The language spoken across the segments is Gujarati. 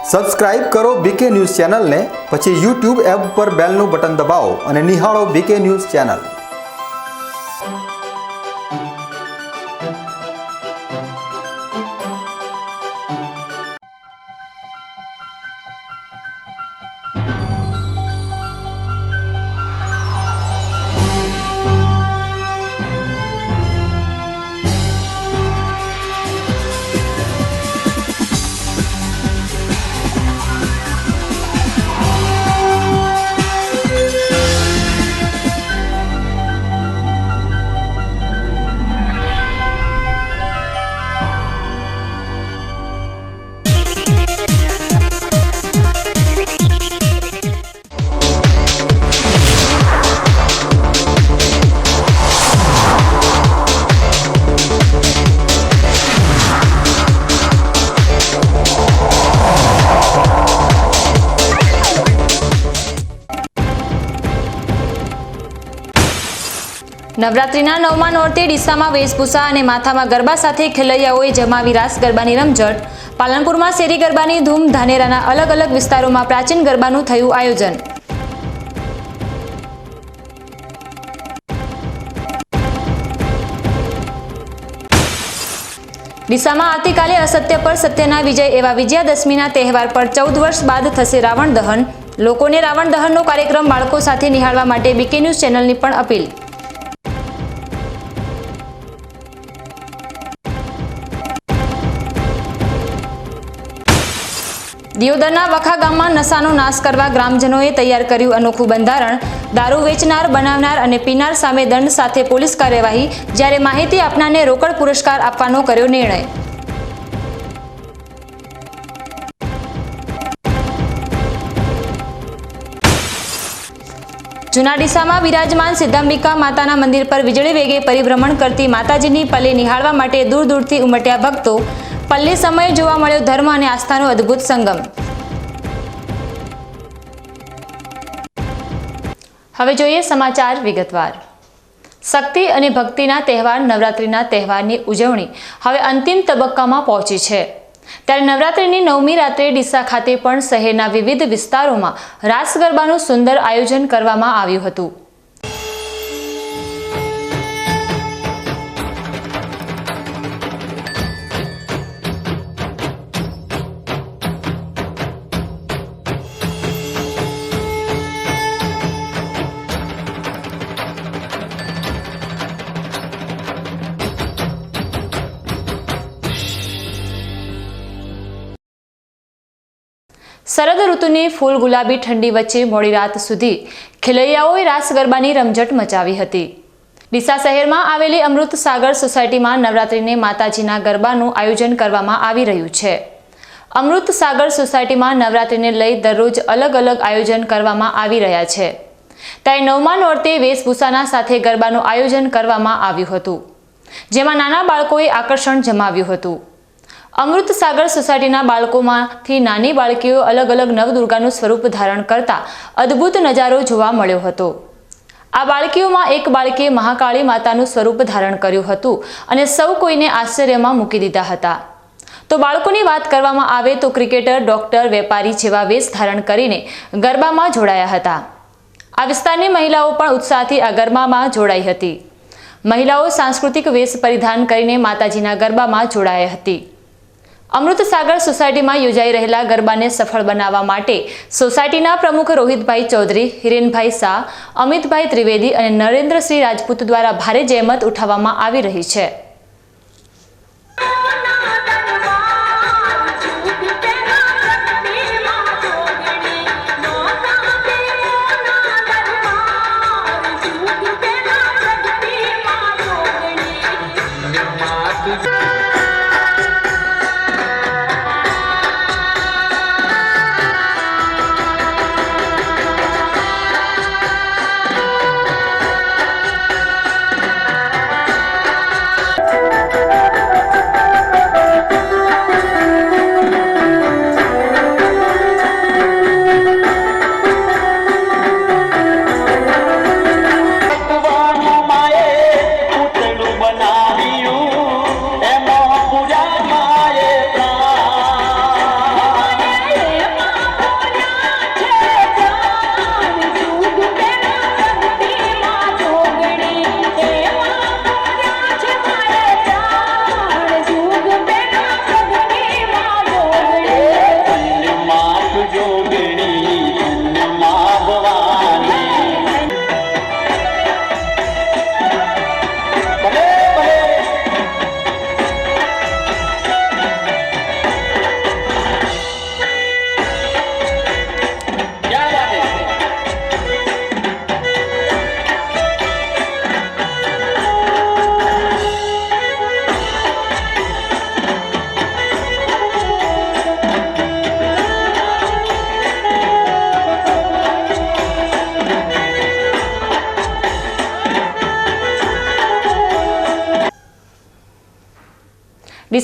સબસ્ક્રાઇબ કરો બીકે ન્યૂઝ ચેનલને, પછી YouTube એપ પર બેલનું બટન દબાવો અને નિહાળો બીકે ન્યૂઝ ચેનલ। નવરાત્રીના 9મા નોરતે ડીસામાં વેશભૂષા અને માથામાં ગરબા સાથે ખેલૈયાઓએ જમાવી રાસ ગરબાની રમઝટ। પાલનપુરમાં શેરી ગરબાની ધૂમ, ધાનેરાના અલગ અલગ વિસ્તારોમાં પ્રાચીન ગરબાનું થયું આયોજન। ડીસામાં આવતીકાલે અસત્ય પર સત્યના વિજય એવા વિજયાદશમીના તહેવાર પર 14 વર્ષ બાદ થશે રાવણ દહન। લોકોને રાવણ દહનનો કાર્યક્રમ બાળકો સાથે નિહાળવા માટે બીકે ન્યૂઝ ચેનલની પણ અપીલ। દિયોદરના વખા ગામમાં નશાનો નાશ કરવા ગ્રામજનોએ તૈયાર કર્યું અનોખું બંધારણ। દારૂ વેચનાર, બનાવનાર અને પીનાર સામે દંડ સાથે પોલીસ કાર્યવાહી, જ્યારે માહિતી આપનારને રોકડ પુરસ્કાર આપવાનો કર્યો નિર્ણય। જૂના ડીસામાં વિરાજમાન સિદ્ધાંબિકા માતાના મંદિર પર વીજળી વેગે પરિભ્રમણ કરતી માતાજીની પલ્લી નિહાળવા માટે દૂર દૂરથી ઉમટ્યા ભક્તો। પલ્લી સમયે જોવા મળ્યો ધર્મ અને આસ્થાનો અદ્ભુત સંગમ। હવે જોઈએ સમાચાર વિગતવાર। શક્તિ અને ભક્તિના તહેવાર નવરાત્રિના તહેવારની ઉજવણી હવે અંતિમ તબક્કામાં પહોંચી છે, ત્યારે નવરાત્રિની 9મી રાત્રે ડીસા ખાતે પણ શહેરના વિવિધ વિસ્તારોમાં રાસ ગરબાનું સુંદર આયોજન કરવામાં આવ્યું હતું। શરદ ઋતુની ફૂલ ગુલાબી ઠંડી વચ્ચે મોડી રાત સુધી ખેલૈયાઓએ રાસ ગરબાની રમઝટ મચાવી હતી। ડીસા શહેરમાં આવેલી અમૃત સાગર સોસાયટીમાં નવરાત્રિને માતાજીના ગરબાનું આયોજન કરવામાં આવી રહ્યું છે। અમૃત સાગર સોસાયટીમાં નવરાત્રિને લઈ દરરોજ અલગ અલગ આયોજન કરવામાં આવી રહ્યા છે, ત્યારે 9મા નોરતે વેશભૂષાના સાથે ગરબાનું આયોજન કરવામાં આવ્યું હતું, જેમાં નાના બાળકોએ આકર્ષણ જમાવ્યું હતું। અમૃત સાગર સોસાયટીના બાળકોમાંથી નાની બાળકીઓ અલગ અલગ નવદુર્ગાનું સ્વરૂપ ધારણ કરતા અદ્ભુત નજારો જોવા મળ્યો હતો। આ બાળકીઓમાં એક બાળકીએ મહાકાળી માતાનું સ્વરૂપ ધારણ કર્યું હતું અને સૌ કોઈને આશ્ચર્યમાં મૂકી દીધા હતા। તો બાળકોની વાત કરવામાં આવે તો ક્રિકેટર, ડોક્ટર, વેપારી જેવા વેશ ધારણ કરીને ગરબામાં જોડાયા હતા। આ વિસ્તારની મહિલાઓ પણ ઉત્સાહથી આ ગરબામાં જોડાઈ હતી। મહિલાઓ સાંસ્કૃતિક વેશ પરિધાન કરીને માતાજીના ગરબામાં જોડાઈ હતી। અમૃત સાગર સોસાયટીમાં યોજાઈ રહેલા ગરબાને સફળ બનાવવા માટે સોસાયટીના પ્રમુખ રોહિતભાઈ ચૌધરી, હિરેનભાઈ શાહ, અમિતભાઈ ત્રિવેદી અને નરેન્દ્રસિંહ રાજપૂત દ્વારા ભારે જહેમત ઉઠાવવામાં આવી રહી છે।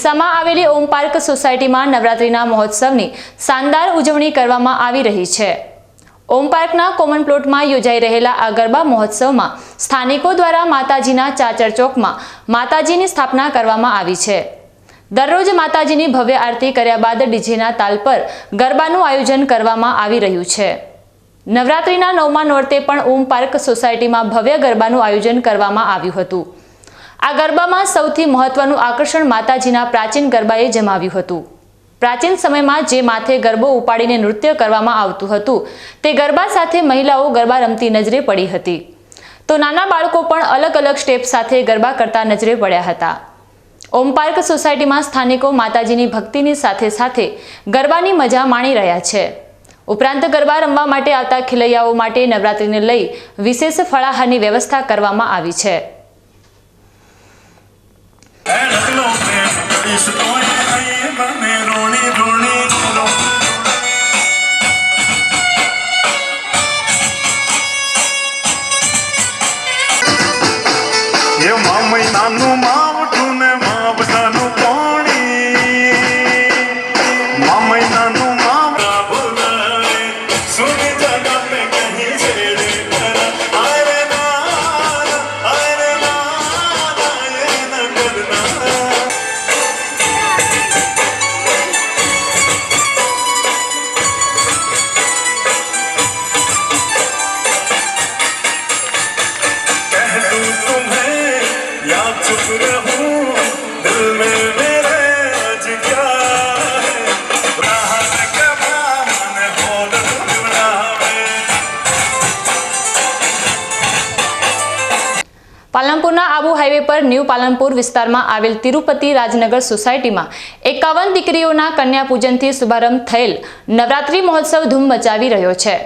ડીસામાં આવેલી ઓમ પાર્ક સોસાયટીમાં નવરાત્રિના મહોત્સવની શાનદાર ઉજવણી કરવામાં આવી રહી છે। ઓમ પાર્કના કોમન પ્લોટમાં યોજાઈ રહેલા આ ગરબા મહોત્સવમાં સ્થાનિકો દ્વારા માતાજીના ચાચર ચોકમાં માતાજીની સ્થાપના કરવામાં આવી છે। દરરોજ માતાજીની ભવ્ય આરતી કર્યા બાદ ડીજેના તાલ પર ગરબાનું આયોજન કરવામાં આવી રહ્યું છે। નવરાત્રિના 9મા નોરતે પણ ઓમ પાર્ક સોસાયટીમાં ભવ્ય ગરબાનું આયોજન કરવામાં આવ્યું હતું। આ ગરબામાં સૌથી મહત્વનું આકર્ષણ માતાજીના પ્રાચીન ગરબાએ જમાવ્યું હતું। પ્રાચીન સમયમાં જે માથે ગરબો ઉપાડીને નૃત્ય કરવામાં આવતું હતું તે ગરબા સાથે મહિલાઓ ગરબા રમતી નજરે પડી હતી, તો નાના બાળકો પણ અલગ અલગ સ્ટેપ સાથે ગરબા કરતા નજરે પડ્યા હતા। ઓમ પાર્ક સોસાયટીમાં સ્થાનિકો માતાજીની ભક્તિની સાથે સાથે ગરબાની મજા માણી રહ્યા છે। ઉપરાંત ગરબા રમવા માટે આવતા ખેલૈયાઓ માટે નવરાત્રિને લઈ વિશેષ ફળાહારની વ્યવસ્થા કરવામાં આવી છે। પાલનપુરના આબુ હાઈવે પર ન્યૂ પાલનપુર વિસ્તારમાં આવેલ તિરુપતિ રાજનગર સોસાયટીમાં 51 દીકરીઓના કન્યા પૂજનથી શુભારંભ થયેલ નવરાત્રી મહોત્સવ ધૂમ મચાવી રહ્યો છે।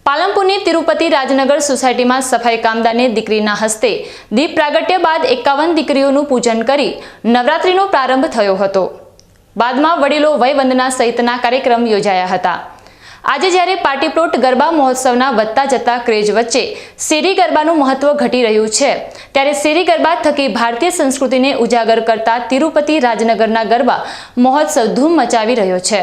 પાલનપુરની તિરુપતિ રાજનગર સોસાયટીમાં સફાઈ કામદારને દીકરીના હસ્તે દીપ પ્રાગટ્ય બાદ 51 દીકરીઓનું પૂજન કરી નવરાત્રીનો પ્રારંભ થયો હતો। બાદમાં વડીલો વયવંદના સહિતના કાર્યક્રમ યોજાયા હતા। આજે જ્યારે પાર્ટી પ્લોટ ગરબા મહોત્સવના વધતા જતા ક્રેઝ વચ્ચે શેરી ગરબાનું મહત્વ ઘટી રહ્યું છે, ત્યારે શેરી ગરબા થકી ભારતીય સંસ્કૃતિને ઉજાગર કરતા તિરુપતિ રાજનગરના ગરબા મહોત્સવ ધૂમ મચાવી રહ્યો છે।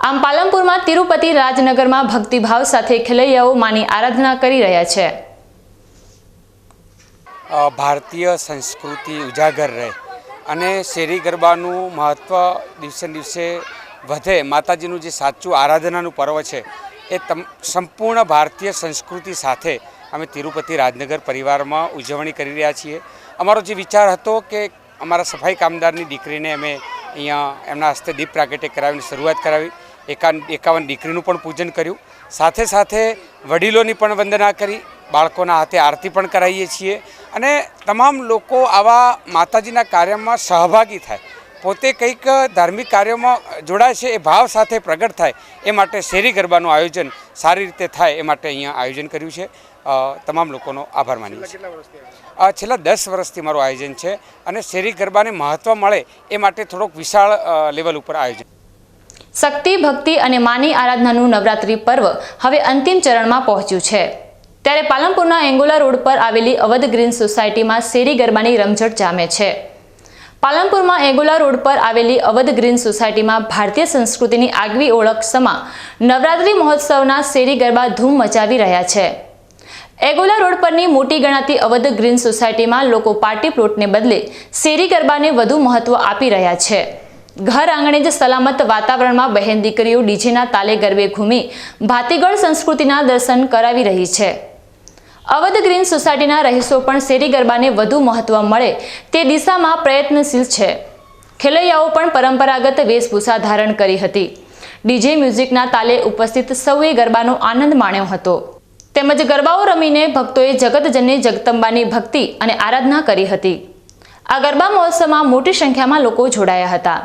આમ પાલનપુરમાં તિરુપતિ રાજનગરમાં ભક્તિભાવ સાથે ખેલૈયાઓ માની આરાધના કરી રહ્યા છે। ભારતીય સંસ્કૃતિ ઉજાગર રહે અને શેરી ગરબાનું મહત્ત્વ દિવસે દિવસે વધે, માતાજીનું જે સાચું આરાધનાનું પર્વ છે એ સંપૂર્ણ ભારતીય સંસ્કૃતિ સાથે અમે તિરુપતિ રાજનગર પરિવારમાં ઉજવણી કરી રહ્યા છીએ। અમારો જે વિચાર હતો કે અમારા સફાઈ કામદારની દીકરીને અમે અહીંયા એમના હસ્તે દીપ પ્રાગટ્ય કરાવીને શરૂઆત કરાવી। 51 દીકરીનું પણ પૂજન કર્યું, સાથે સાથે વડીલોની પણ વંદના કરી, બાળકોના હાથે આરતી પણ કરાવીએ છીએ અને તમામ લોકો આવા માતાજીના કાર્યમાં સહભાગી થાય, પોતે કંઈક ધાર્મિક કાર્યોમાં જોડાય છે એ ભાવ સાથે પ્રગટ થાય એ માટે શેરી ગરબાનું આયોજન સારી રીતે થાય એ માટે અહીંયા આયોજન કર્યું છે। તમામ લોકોનો આભાર માનીએ છીએ। છેલ્લા 10 વર્ષથી મારું આયોજન છે અને શેરી ગરબાને મહત્ત્વ મળે એ માટે થોડોક વિશાળ લેવલ ઉપર આયોજન। શક્તિ, ભક્તિ અને માની આરાધનાનું નવરાત્રી પર્વ હવે અંતિમ ચરણમાં પહોંચ્યું છે, ત્યારે પાલનપુરના એંગોલા રોડ પર આવેલી અવધ ગ્રીન સોસાયટીમાં શેરી ગરબાની રમઝટ જામે છે। પાલનપુરમાં એગોલા રોડ પર આવેલી અવધ ગ્રીન સોસાયટીમાં ભારતીય સંસ્કૃતિની આગવી ઓળખ સમા નવરાત્રી મહોત્સવના શેરી ગરબા ધૂમ મચાવી રહ્યા છે। એગોલા રોડ પરની મોટી ગણાતી અવધ ગ્રીન સોસાયટીમાં લોકો પાર્ટી પ્લોટને બદલે શેરી ગરબાને વધુ મહત્વ આપી રહ્યા છે। ઘર આંગણે જ સલામત વાતાવરણમાં બહેન દીકરીઓ ડીજેના તાલે ગરબે ઘૂમી ભાતીગળ સંસ્કૃતિના દર્શન કરાવી રહી છે। અવધ ગ્રીન સોસાયટીના રહીશો પણ શેરી ગરબાને વધુ મહત્વ મળે તે દિશામાં પ્રયત્નશીલ છે। ખેલૈયાઓ પણ પરંપરાગત વેશભૂષા ધારણ કરી હતી। ડીજે મ્યુઝિકના તાલે ઉપસ્થિત સૌએ ગરબાનો આનંદ માણ્યો હતો તેમજ ગરબાઓ રમીને ભક્તોએ જગતજનની જગદંબાની ભક્તિ અને આરાધના કરી હતી। આ ગરબા મહોત્સવમાં મોટી સંખ્યામાં લોકો જોડાયા હતા।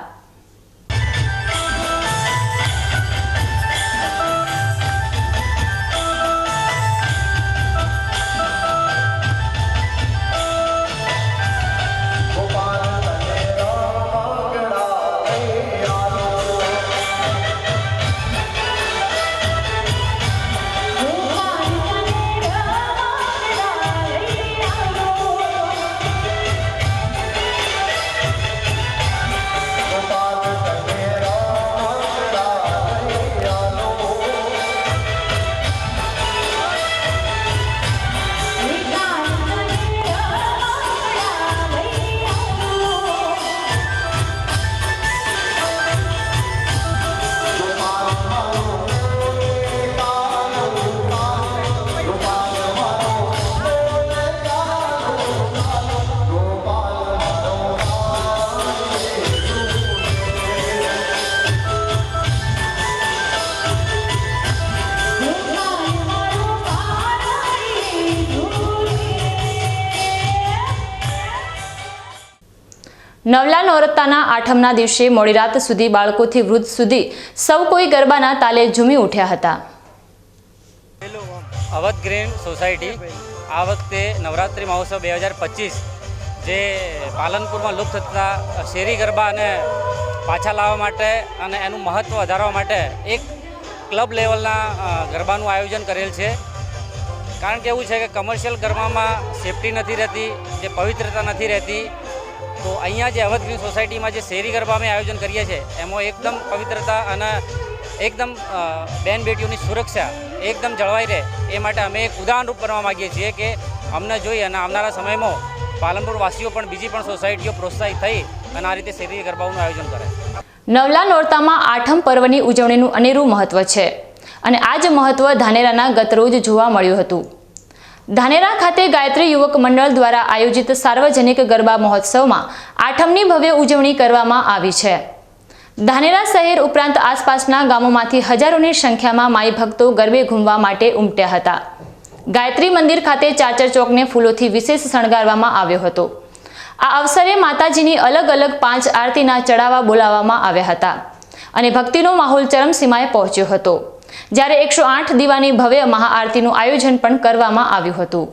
નવલા નોરતાના આઠમના દિવસે મોડી રાત સુધી બાળકોથી વૃદ્ધ સુધી સૌ કોઈ ગરબાના તાલે ઝૂમી ઉઠ્યા હતા। અવધ ગ્રીન સોસાયટી આ વખતે નવરાત્રિ મહોત્સવ 2025 જે પાલનપુરમાં લુપ્ત થતા શેરી ગરબાને પાછા લાવવા માટે અને એનું મહત્ત્વ વધારવા માટે એક ક્લબ લેવલના ગરબાનું આયોજન કરેલ છે। કારણ કે એવું છે કે કમર્શિયલ ગરબામાં સેફટી નથી રહેતી, જે પવિત્રતા નથી રહેતી, તો અહીંયા જે અવધ ગ્રીન સોસાયટીમાં જે શેરી ગરબા અમે આયોજન કરીએ છીએ એમાં એકદમ પવિત્રતા અને એકદમ બેન બેટીઓની સુરક્ષા એકદમ જળવાઈ રહે એ માટે અમે એક ઉદાહરણરૂપ બનવા માગીએ છીએ કે અમને જોઈ અને આવનારા સમયમાં પાલનપુર વાસીઓ પણ બીજી પણ સોસાયટીઓ પ્રોત્સાહિત થઈ અને આ રીતે શેરી ગરબાઓનું આયોજન કરે। નવલા નોરતામાં આઠમ પર્વની ઉજવણીનું અનેરું મહત્વ છે અને આ જ મહત્વ ધાનેરાના ગતરોજ જોવા મળ્યું હતું। ધાનેરા ખાતે ગાયત્રી યુવક મંડળ દ્વારા આયોજિત સાર્વજનિક ગરબા મહોત્સવમાં આઠમની ભવ્ય ઉજવણી કરવામાં આવી છે। ધાનેરા શહેર ઉપરાંત આસપાસના ગામોમાંથી હજારોની સંખ્યામાં માઈ ભક્તો ગરબે ઘૂમવા માટે ઉમટ્યા હતા। ગાયત્રી મંદિર ખાતે ચાચર ચોકને ફૂલોથી વિશેષ શણગારવામાં આવ્યો હતો। આ અવસરે માતાજીની અલગ અલગ 5 આરતીના ચડાવા બોલાવવામાં આવ્યા હતા અને ભક્તિનો માહોલ ચરમસીમાએ પહોંચ્યો હતો, જ્યારે 108 દીવાની ભવ્ય મહાઆરતીનું આયોજન પણ કરવામાં આવ્યું હતું।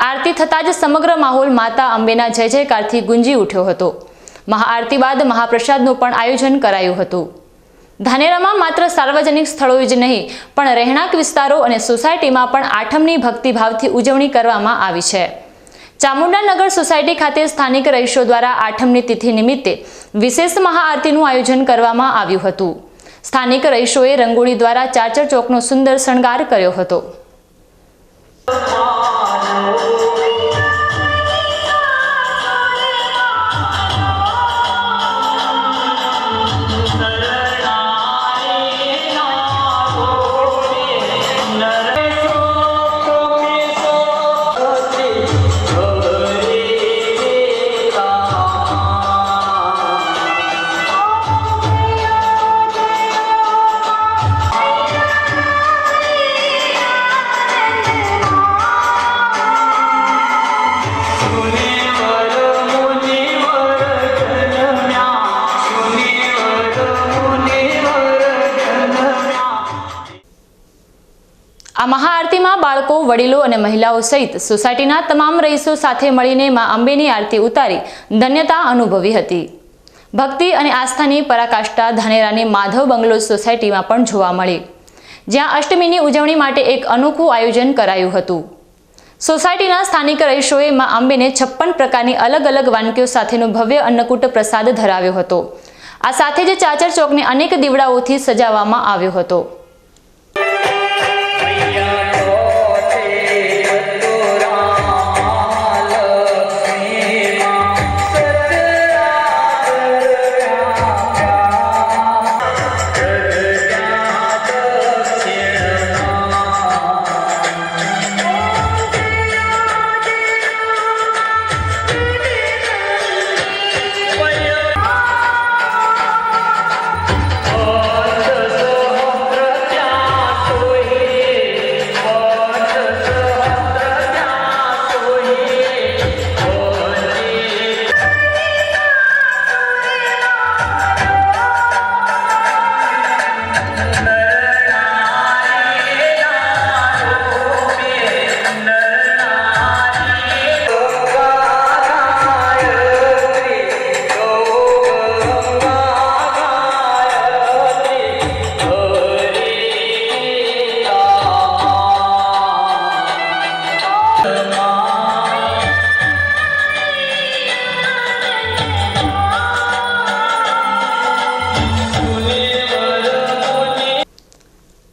આરતી થતાં જ સમગ્ર માહોલ માતા અંબેના જય જયકારથી ગુંજી ઉઠ્યો હતો। મહાઆરતી બાદ મહાપ્રસાદનું પણ આયોજન કરાયું હતું। ધાનેરામાં માત્ર સાર્વજનિક સ્થળોએ જ નહીં પણ રહેણાંક વિસ્તારો અને સોસાયટીમાં પણ આઠમની ભક્તિભાવથી ઉજવણી કરવામાં આવી છે. ચામુંડાનગર સોસાયટી ખાતે સ્થાનિક રહીશો દ્વારા આઠમની તિથિ નિમિત્તે વિશેષ મહાઆરતીનું આયોજન કરવામાં આવ્યું હતું. સ્થાનિક રહીશોએ રંગોળી દ્વારા ચાચર ચોકનો સુંદર શણગાર કર્યો હતો. આ મહાઆરતીમાં બાળકો, વડીલો અને મહિલાઓ સહિત સોસાયટીના તમામ રહીશો સાથે મળીને મા અંબેની આરતી ઉતારી ધન્યતા અનુભવી હતી. ભક્તિ અને આસ્થાની પરાકાષ્ઠા ધાનેરાની માધવ બંગલોઝ સોસાયટીમાં પણ જોવા મળી, જ્યાં અષ્ટમીની ઉજવણી માટે એક અનોખું આયોજન કરાયું હતું. સોસાયટીના સ્થાનિક રહીશોએ મા અંબેને 56 પ્રકારની અલગ અલગ વાનગીઓ સાથેનો ભવ્ય અન્નકૂટ પ્રસાદ ધરાવ્યો હતો. આ સાથે જ ચાચર ચોકને અનેક દીવડાઓથી સજાવવામાં આવ્યો હતો.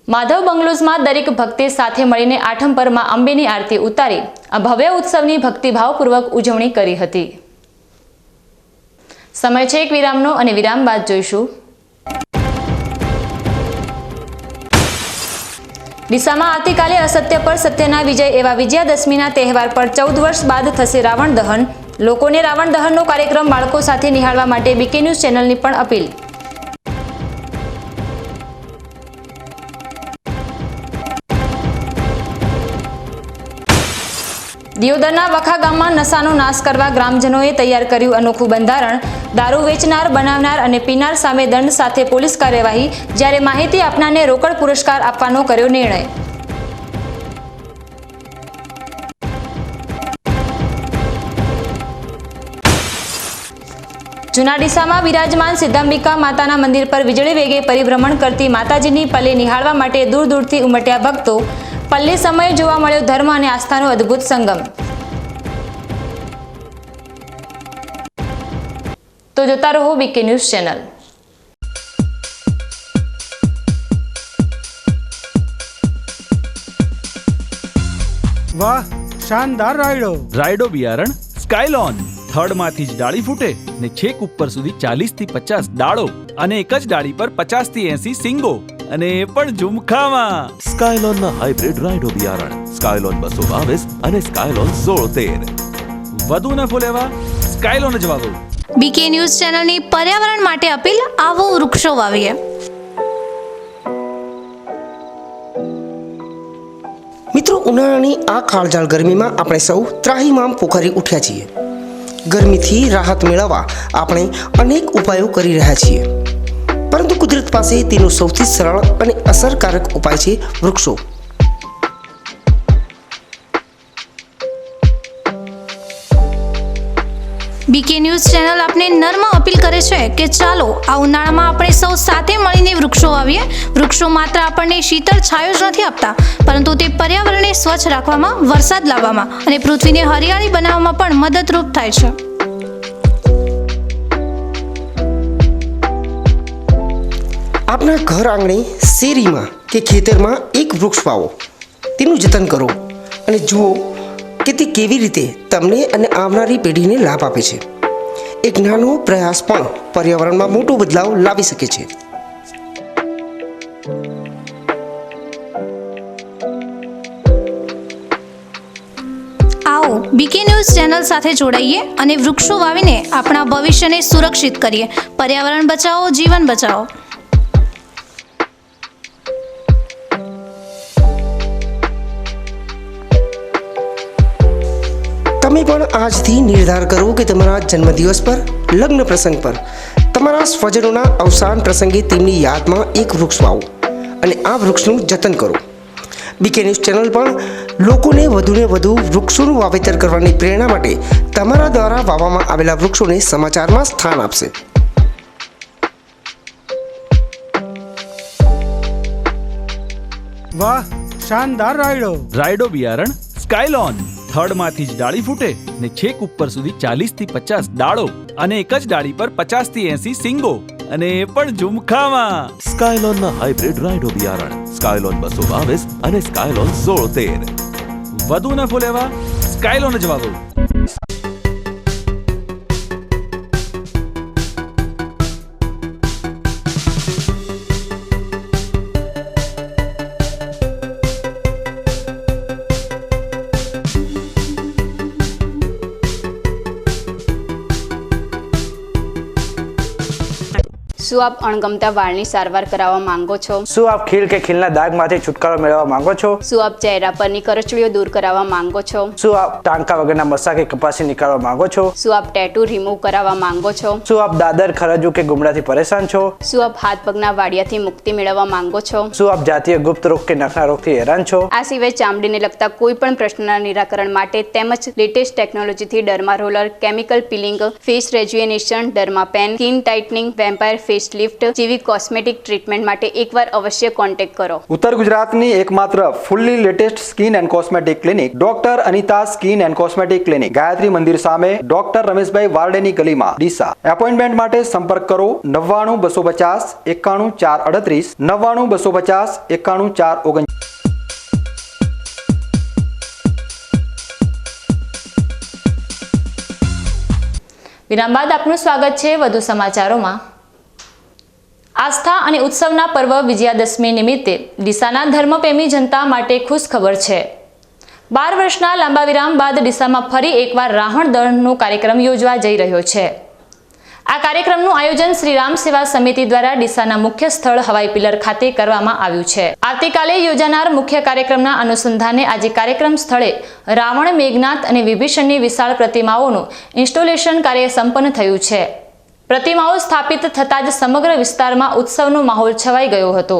માધવ બંગલોઝમાં દરેક ભક્તે સાથે મળીને આઠમ પર મા અંબેની આરતી ઉતારી આ ભવ્ય ઉત્સવની ભક્તિભાવપૂર્વક ઉજવણી કરી હતી. સમય છે એક વિરામનો અને વિરામ બાદ જોઈશું. ડીસામાં આવતીકાલે અસત્ય પર સત્યના વિજય એવા વિજયાદશમીના તહેવાર પર 14 વર્ષ બાદ થશે રાવણ દહન. લોકોને રાવણ દહનનો કાર્યક્રમ બાળકો સાથે નિહાળવા માટે બીકે ન્યૂઝ ચેનલની પણ અપીલ. દિયોદરના વખા ગામમાં નશાનો નાશ કરવા ગ્રામજનોએ તૈયાર કર્યું અનોખું બંધારણ. દારૂ વેચનાર, બનાવનાર અને પીનાર સામે દંડ સાથે પોલીસ કાર્યવાહી, જ્યારે માહિતી આપનારને રોકડ પુરસ્કાર આપવાનો કર્યો નિર્ણય. જૂના ડીસામાં વિરાજમાન સિદ્ધાંબિકા માતાના મંદિર પર વીજળી વેગે પરિભ્રમણ કરતી માતાજીની પલ્લી નિહાળવા માટે દૂર દૂરથી ઉમટ્યા ભક્તો. પલ્લી સમયે જોવા મળ્યો ધર્મ અને આસ્થાનો અદ્ભુત સંગમ. તો જોતા રહો બીકે ન્યૂઝ ચેનલ. વાહ, શાનદાર રાયડો. રાયડો બિયારણ સ્કાયલોન. થડમાંથી જ ડાળી ફૂટે ને છેક ઉપર સુધી 40 થી 50 ડાળો અને એક જ ડાળી પર 50 થી 80 સિંગો અને એ પણ ઝુમખામાં. સ્કાયલોનના હાઇબ્રિડ રાયડો બિયારણ સ્કાયલોન 222 અને સ્કાયલોન 1613. વધુ નફો લેવા સ્કાયલોન જ વાવો. બીકે ન્યૂઝ ચેનલની પર્યાવરણ માટે અપીલ: આવો વૃક્ષો વાવીએ. મિત્રો, ઉનાળાની આ કાળઝાળ ગરમીમાં આપણે સૌ ત્રાહિમામ પોકારી ઉઠ્યા છીએ. ગરમીથી રાહત મેળવવા આપણે અનેક ઉપાયો કરી રહ્યા છીએ, પરંતુ કુદરત પાસે તેનો સૌથી સરળ અને અસરકારક ઉપાય છે વૃક્ષો. બીકે ન્યૂઝ ચેનલ આપને નર્મ અપીલ કરે છે કે ચાલો આ ઉનાળામાં આપણે સૌ સાથે મળીને વૃક્ષો વાવીએ. વૃક્ષો માત્ર આપણને શીતળ છાયો જ નથી આપતા, પરંતુ તે પર્યાવરણને સ્વચ્છ રાખવામાં, વરસાદ લાવવામાં અને પૃથ્વીને હરિયાળી બનાવવામાં પણ મદદરૂપ થાય છે. આપના ઘર આંગણે, શેરીમાં કે ખેતરમાં એક વૃક્ષ વાવો, તેનું જતન કરો અને જુઓ કે તે કેવી રીતે તમને અને આવનારી પેઢીને લાભ આપે છે. એક નાનો પ્રયાસ પણ પર્યાવરણમાં મોટો બદલાવ લાવી શકે છે. આવો બીકે ન્યૂઝ ચેનલ સાથે જોડાઈએ અને વૃક્ષો વાવીને આપણા ભવિષ્યને સુરક્ષિત કરીએ. પર્યાવરણ બચાવો, જીવન બચાવો. તમે પણ આજથી નિર્ધાર કરો કે તમારા જન્મદિવસ પર, લગ્ન પ્રસંગ પર, તમારા સ્વજનોના અવસાન પ્રસંગે તેમની યાદમાં એક વૃક્ષ વાવો અને આ વૃક્ષનું જતન કરો. બીકે ન્યૂઝ ચેનલ પણ લોકોને વધુને વધુ વૃક્ષોનું વાવેતર કરવાની પ્રેરણા માટે તમારા દ્વારા વાવવામાં આવેલા વૃક્ષોને સમાચારમાં સ્થાન આપશે. વાહ, શાનદાર રાયડો. રાયડો બિયારણ સ્કાયલોન. થડમાંથી જ ડાળી ફૂટે ને છેક ઉપર સુધી 40 થી 50 ડાળો અને એક જ ડાળી પર 50 થી 80 સિંગો, અને એ પણ ઝુમખામાં. સ્કાયલોનના હાઇબ્રિડ રાયડો બિયારણ સ્કાયલોન 222 અને સ્કાયલોન 1613. વધુ નફો લેવા સ્કાયલોન જ વાવો. શું આપ અણગમતા વાળની સારવાર કરાવવા માંગો છો? શું આપ ખીલ કે ખીલના દાગમાંથી છુટકારો મેળવવા માંગો છો? શું આપ ચહેરા પરની કરચલીઓ દૂર કરાવવા માંગો છો? શું આપ ટાંકા વગરના મસા કે કપાસી નીકાળવા માંગો છો? શું આપ ટેટુ રિમૂવ કરાવવા માંગો છો? શું આપ દાદર, ખરજુ કે ગુમડાથી પરેશાન છો? શું આપ હાથ પગના વાડિયાથી મુક્તિ મેળવવા માંગો છો? શું આપ જાતીય ગુપ્ત રોગ કે નખના રોગથી હેરાન છો? આ સિવાય ચામડીને લગતા કોઈ પણ પ્રશ્નના નિરાકરણ માટે તેમજ લેટેસ્ટ ટેકનોલોજીથી derma roller, chemical peeling, face rejuvenation, derma pen, skin tightening, vampire face lift જેવી કોસ્મેટિક ટ્રીટમેન્ટ માટે એકવાર અવશ્ય કોન્ટેક્ટ કરો. ઉત્તર ગુજરાતની એકમાત્ર fully latest skin and cosmetic clinic doctor Anita skin and cosmetic clinic, Gayatri Mandir સામે, ડોક્ટર રમેશભાઈ વારડેની ગલીમાં, ડીસા. એપોઇન્ટમેન્ટ માટે સંપર્ક કરો 99 250 91 438, 99 250 91 439. વિરામ બાદ આપનું સ્વાગત છે વધુ સમાચારોમાં. આસ્થા અને ઉત્સવના પર્વ વિજયાદશમી નિમિત્તે ડીસાના ધર્મપ્રેમી જનતા માટે ખુશ ખબર છે. 12 વર્ષના લાંબા વિરામ બાદ ડીસામાં ફરી એકવાર રાવણ દહનનો કાર્યક્રમ યોજવા જઈ રહ્યો છે. આ કાર્યક્રમનું આયોજન શ્રી રામ સેવા સમિતિ દ્વારા ડીસાના મુખ્ય સ્થળ હવાઈ પિલર ખાતે કરવામાં આવ્યું છે. આવતીકાલે યોજાનાર મુખ્ય કાર્યક્રમના અનુસંધાને આજે કાર્યક્રમ સ્થળે રાવણ, મેઘનાથ અને વિભીષણની વિશાળ પ્રતિમાઓનું ઇન્સ્ટોલેશન કાર્ય સંપન્ન થયું છે. પ્રતિમાઓ સ્થાપિત થતાં જ સમગ્ર વિસ્તારમાં ઉત્સવનો માહોલ છવાઈ ગયો હતો.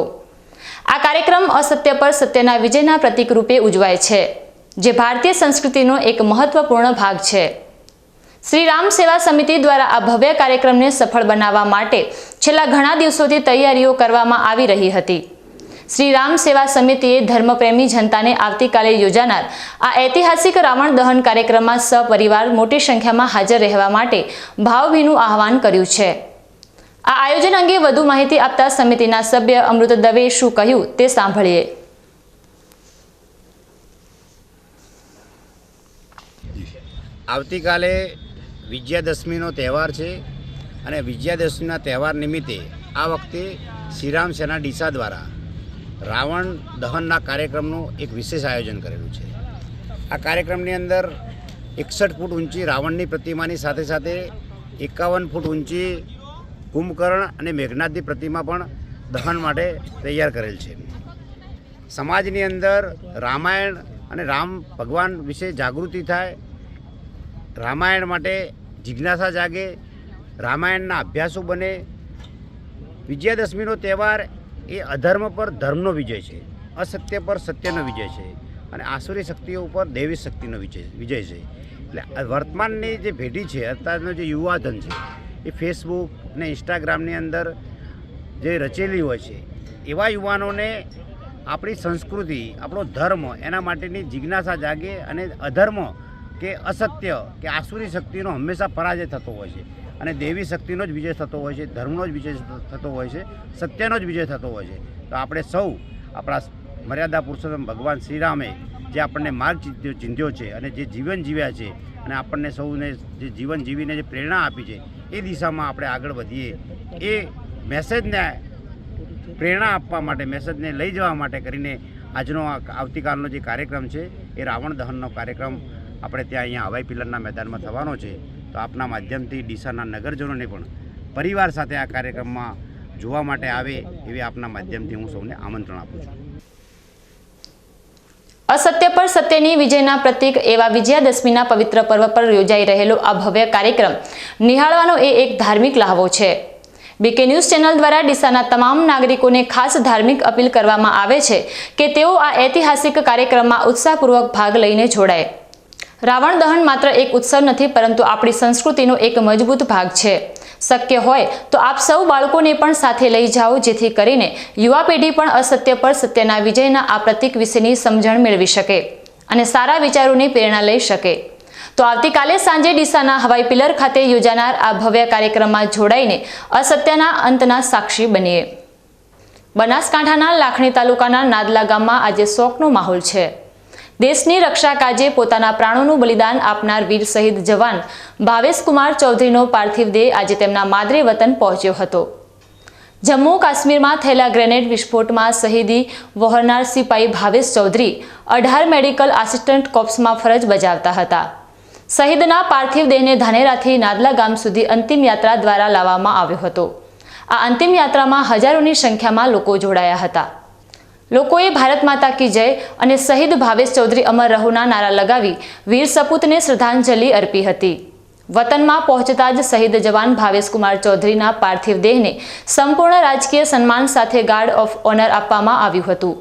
આ કાર્યક્રમ અસત્ય પર સત્યના વિજયના પ્રતીક રૂપે ઉજવાય છે, જે ભારતીય સંસ્કૃતિનો એક મહત્વપૂર્ણ ભાગ છે. શ્રી રામ સેવા સમિતિ દ્વારા આ ભવ્ય કાર્યક્રમને સફળ બનાવવા માટે છેલ્લા ઘણા દિવસોથી તૈયારીઓ કરવામાં આવી રહી હતી. શ્રી રામ સેવા સમિતિએ ધર્મપ્રેમી જનતાને આવતીકાલે યોજાનાર આ ઐતિહાસિક રાવણ દહન કાર્યક્રમમાં સપરિવાર મોટી સંખ્યામાં હાજર રહેવા માટે ભાવભીનું આહવાન કર્યું છે. આ આયોજન અંગે વધુ માહિતી આપતા સમિતિના સભ્ય અમૃત દવે શું કહ્યું તે સાંભળીએ. આવતીકાલે વિજયાદશમીનો તહેવાર છે અને વિજયાદશમીના તહેવાર નિમિત્તે આ વખતે શ્રીરામ સેના ડીસા દ્વારા રાવણ દહનના કાર્યક્રમનું એક વિશેષ આયોજન કરેલું છે. આ કાર્યક્રમની અંદર 61 ફૂટ ઊંચી રાવણની પ્રતિમાની સાથે સાથે 51 ફૂટ ઊંચી કુંભકર્ણ અને મેઘનાથની પ્રતિમા પણ દહન માટે તૈયાર કરેલ છે. સમાજની અંદર રામાયણ અને રામ ભગવાન વિશે જાગૃતિ થાય, રામાયણ માટે જિજ્ઞાસા જાગે, રામાયણના અભ્યાસો બને. વિજયાદશમીનો તહેવાર એ અધર્મ પર ધર્મનો વિજય છે, અસત્ય પર સત્યનો વિજય છે અને આસુરી શક્તિઓ ઉપર દૈવી શક્તિનો વિજય છે. એટલે વર્તમાનની જે પેઢી છે, અત્યારનો જે યુવાધન છે, એ ફેસબુક અને ઇન્સ્ટાગ્રામની અંદર જે રચેલી હોય છે, એવા યુવાનોને આપણી સંસ્કૃતિ, આપણો ધર્મ, એના માટેની જિજ્ઞાસા જાગે અને અધર્મ કે અસત્ય કે આસુરી શક્તિનો હંમેશા પરાજય થતો હોય છે અને દેવી શક્તિનો જ વિજય થતો હોય છે, ધર્મનો જ વિજય થતો હોય છે, સત્યનો જ વિજય થતો હોય છે. તો આપણે સૌ આપણા મર્યાદા પુરુષોત્તમ ભગવાન શ્રીરામે જે આપણને માર્ગ ચીંધ્યો છે અને જે જીવન જીવ્યા છે અને આપણને સૌને જે જીવન જીવીને જે પ્રેરણા આપી છે, એ દિશામાં આપણે આગળ વધીએ. એ મેસેજને પ્રેરણા આપવા માટે, મેસેજને લઈ જવા માટે કરીને આજનો આવતીકાલનો જે કાર્યક્રમ છે એ રાવણ દહનનો કાર્યક્રમ આપણે ત્યાં અહીંયા હવાઈ પિલરના મેદાનમાં થવાનો છે. તો આપના માધ્યમથી ડીસાના નગરજનોને પણ પરિવાર સાથે આ કાર્યક્રમમાં જોવા માટે આવે એવી આપના માધ્યમથી હું સૌને આમંત્રણ આપું છું. અસત્ય પર સત્યની વિજયના પ્રતીક એવા વિજયાદશમીના પવિત્ર પર્વ પર યોજાઈ રહેલો આ ભવ્ય કાર્યક્રમ નિહાળવાનો એ એક ધાર્મિક લહાવો છે. બીકે ન્યૂઝ ચેનલ દ્વારા ડીસાના તમામ નાગરિકોને ખાસ ધાર્મિક અપીલ કરવામાં આવે છે કે તેઓ આ ઐતિહાસિક કાર્યક્રમમાં ઉત્સાહપૂર્વક ભાગ લઈને જોડાય. રાવણ દહન માત્ર એક ઉત્સવ નથી, પરંતુ આપણી સંસ્કૃતિનો એક મજબૂત ભાગ છે. શક્ય હોય તો આપ સૌ બાળકોને પણ સાથે લઈ જાઓ, જેથી કરીને યુવા પેઢી પણ અસત્ય પર સત્યના વિજયના આ પ્રતીક વિશેની સમજણ મેળવી શકે અને સારા વિચારોની પ્રેરણા લઈ શકે. તો આવતીકાલે સાંજે ડીસાના હવાઈ પિલર ખાતે યોજાનાર આ ભવ્ય કાર્યક્રમમાં જોડાઈને અસત્યના અંતના સાક્ષી બનીએ. બનાસકાંઠાના લાખણી તાલુકાના નાદલા ગામમાં આજે શોકનો માહોલ છે. દેશની રક્ષા કાજે પોતાના પ્રાણોનું બલિદાન આપનાર વીર શહીદ જવાન ભાવેશ કુમાર ચૌધરીનો પાર્થિવ દેહ આજે તેમના માદરે વતન પહોંચ્યો હતો. જમ્મુ કાશ્મીરમાં થયેલા ગ્રેનેડ વિસ્ફોટમાં શહીદી વહોરનાર સિપાઈ ભાવેશ ચૌધરી 18 મેડિકલ આસિસ્ટન્ટ કોર્પ્સમાં ફરજ બજાવતા હતા. શહીદના પાર્થિવ દેહને ધાનેરાથી નાદલા ગામ સુધી અંતિમ યાત્રા દ્વારા લાવવામાં આવ્યો હતો. આ અંતિમ યાત્રામાં હજારોની સંખ્યામાં લોકો જોડાયા હતા. લોકોએ ભારત માતા કી જય અને શહીદ ભાવેશ ચૌધરી અમર રહોના નારા લગાવી વીર સપૂતને શ્રદ્ધાંજલિ અર્પી હતી. વતનમાં પહોંચતા જ શહીદ જવાન ભાવેશ કુમાર ચૌધરીના પાર્થિવ દેહને સંપૂર્ણ રાજકીય સન્માન સાથે ગાર્ડ ઓફ ઓનર આપવામાં આવ્યું હતું.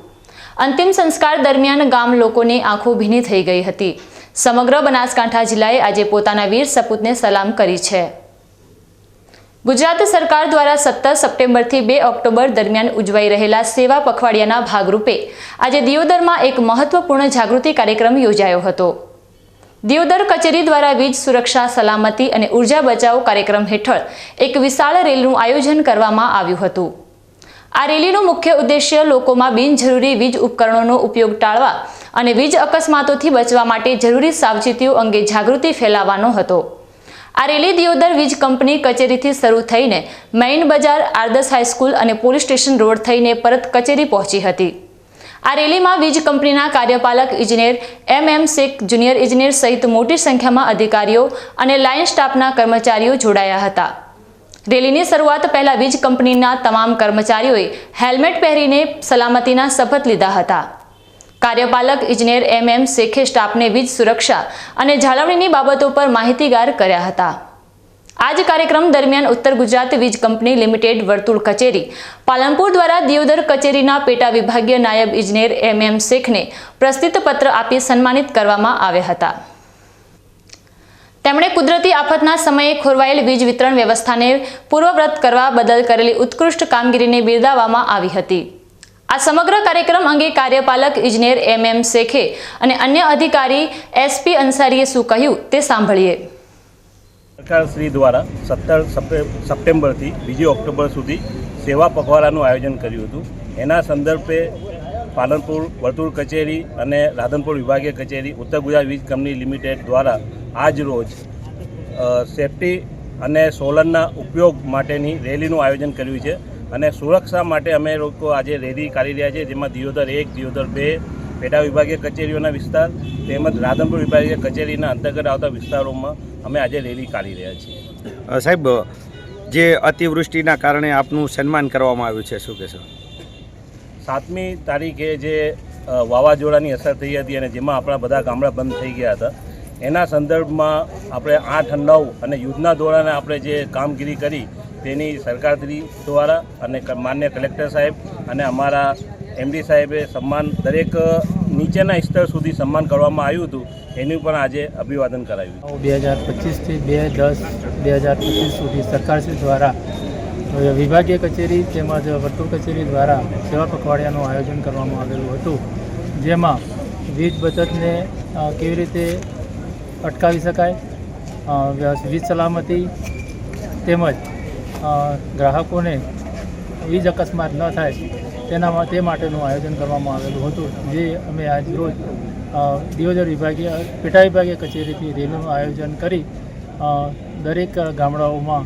અંતિમ સંસ્કાર દરમિયાન ગામ લોકોની આંખો ભીની થઈ ગઈ હતી. સમગ્ર બનાસકાંઠા જિલ્લાએ આજે પોતાના વીર સપૂતને સલામ કરી છે. ગુજરાત સરકાર દ્વારા 17 સપ્ટેમ્બરથી 2 ઓક્ટોબર દરમિયાન ઉજવાઈ રહેલા સેવા પખવાડિયાના ભાગરૂપે આજે દિયોદરમાં એક મહત્વપૂર્ણ જાગૃતિ કાર્યક્રમ યોજાયો હતો. દિયોદર કચેરી દ્વારા વીજ સુરક્ષા, સલામતી અને ઉર્જા બચાવ કાર્યક્રમ હેઠળ એક વિશાળ રેલીનું આયોજન કરવામાં આવ્યું હતું. આ રેલીનો મુખ્ય ઉદ્દેશ્ય લોકોમાં બિનજરૂરી વીજ ઉપકરણોનો ઉપયોગ ટાળવા અને વીજ અકસ્માતોથી બચવા માટે જરૂરી સાવચેતીઓ અંગે જાગૃતિ ફેલાવવાનો હતો. આ રેલી દિયોદર વીજ કંપની કચેરીથી શરૂ થઈને મેઇન બજાર, આદર્શ હાઈસ્કૂલ અને પોલીસ સ્ટેશન રોડ થઈને પરત કચેરી પહોંચી હતી. આ રેલીમાં વીજ કંપનીના કાર્યપાલક ઇજનેર MM શેખ, જુનિયર ઇજનેર સહિત મોટી સંખ્યામાં અધિકારીઓ અને લાઇન સ્ટાફના કર્મચારીઓ જોડાયા હતા. રેલીની શરૂઆત પહેલા વીજ કંપનીના તમામ કર્મચારીઓએ હેલ્મેટ પહેરીને સલામતીના શપથ લીધા હતા. કાર્યપાલક ઇજનેર MM શેખે સ્ટાફને વીજ સુરક્ષા અને જાળવણીની બાબતો પર માહિતીગાર કર્યા હતા. આ જ કાર્યક્રમ દરમિયાન ઉત્તર ગુજરાત વીજ કંપની લિમિટેડ વર્તુળ કચેરી પાલનપુર દ્વારા દિયોદર કચેરીના પેટા વિભાગીય નાયબ ઇજનેર MM શેખને પ્રસ્તુતિપત્ર આપી સન્માનિત કરવામાં આવ્યા હતા. તેમણે કુદરતી આફતના સમયે ખોરવાયેલ વીજ વિતરણ વ્યવસ્થાને પૂર્વવત કરવા બદલ કરેલી ઉત્કૃષ્ટ કામગીરીને બિરદાવવામાં આવી હતી. આ સમગ્ર કાર્યક્રમ અંગે કાર્યપાલક ઇજનેર MM શેખે અને અન્ય અધિકારી SP અંસારીએ શું કહ્યું તે સાંભળીએ. સરકારશ્રી દ્વારા 17 સપ્ટેમ્બરથી 2 ઓક્ટોબર સુધી સેવા પખવાડાનું આયોજન કર્યું હતું. એના સંદર્ભે પાલનપુર વર્તુળ કચેરી અને રાધનપુર વિભાગીય કચેરી ઉત્તર ગુજરાત વીજ કંપની લિમિટેડ દ્વારા આજ રોજ સેફટી અને સોલરના ઉપયોગ માટેની રેલીનું આયોજન કર્યું છે. અને સુરક્ષા માટે અમે લોકો આજે રેલી કાઢી રહ્યા છીએ, જેમાં દિયોદર 1, દિયોદર 2 પેટા વિભાગીય કચેરીઓના વિસ્તાર તેમજ રાધનપુર વિભાગીય કચેરીના અંતર્ગત આવતા વિસ્તારોમાં અમે આજે રેલી કાઢી રહ્યા છીએ. સાહેબ, જે અતિવૃષ્ટિના કારણે આપનું સન્માન કરવામાં આવ્યું છે, શું કહેશો? 7મી તારીખે જે વાવાઝોડાની અસર થઈ હતી અને જેમાં આપણા બધા ગામડા બંધ થઈ ગયા હતા, એના સંદર્ભમાં આપણે 8, 9 અને યુદ્ધના ધોરણે આપણે જે કામગીરી કરી તેની સરકાર દ્વારા અને માન્ય કલેક્ટર સાહેબ અને અમારા MD સાહેબે સન્માન દરેક નીચેના સ્તર સુધી સન્માન કરવામાં આવ્યું હતું, એનું પણ આજે અભિવાદન કરાયું. 2025થી 2/10/2025 સુધી સરકારશ્રી દ્વારા વિભાગીય કચેરી તેમજ વર્તુળ કચેરી દ્વારા સેવા પખવાડિયાનું આયોજન કરવામાં આવેલું હતું, જેમાં વીજ બચતને કેવી રીતે અટકાવી શકાય, વીજ સલામતી તેમજ ગ્રાહકોને વીજ અકસ્માત ન થાય તે માટેનું આયોજન કરવામાં આવેલું હતું, જે અમે આજ રોજ દિયોદર વિભાગીય પેટા વિભાગીય કચેરીથી રેલીનું આયોજન કરી દરેક ગામડાઓમાં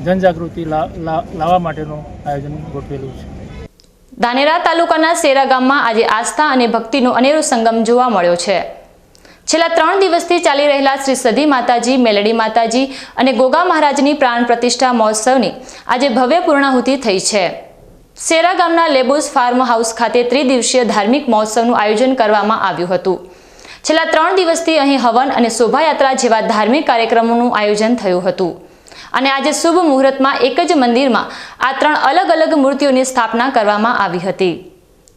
જનજાગૃતિ લાવવા માટેનું આયોજન ગોઠવેલું છે. ધાનેરા તાલુકાના સેરા ગામમાં આજે આસ્થા અને ભક્તિનો અનેરો સંગમ જોવા મળ્યો છે. છેલ્લા 3 દિવસથી ચાલી રહેલા શ્રી સધી માતાજી, મેલડી માતાજી અને ગોગા મહારાજની પ્રાણ પ્રતિષ્ઠા મહોત્સવની આજે ભવ્ય પૂર્ણાહુતિ થઈ છે. સેરા ગામના લેબોસ ફાર્મ હાઉસ ખાતે ત્રિદિવસીય ધાર્મિક મહોત્સવનું આયોજન કરવામાં આવ્યું હતું. છેલ્લા 3 દિવસથી અહીં હવન અને શોભાયાત્રા જેવા ધાર્મિક કાર્યક્રમોનું આયોજન થયું હતું અને આજે શુભ મુહૂર્તમાં એક જ મંદિરમાં આ 3 અલગ અલગ મૂર્તિઓની સ્થાપના કરવામાં આવી હતી.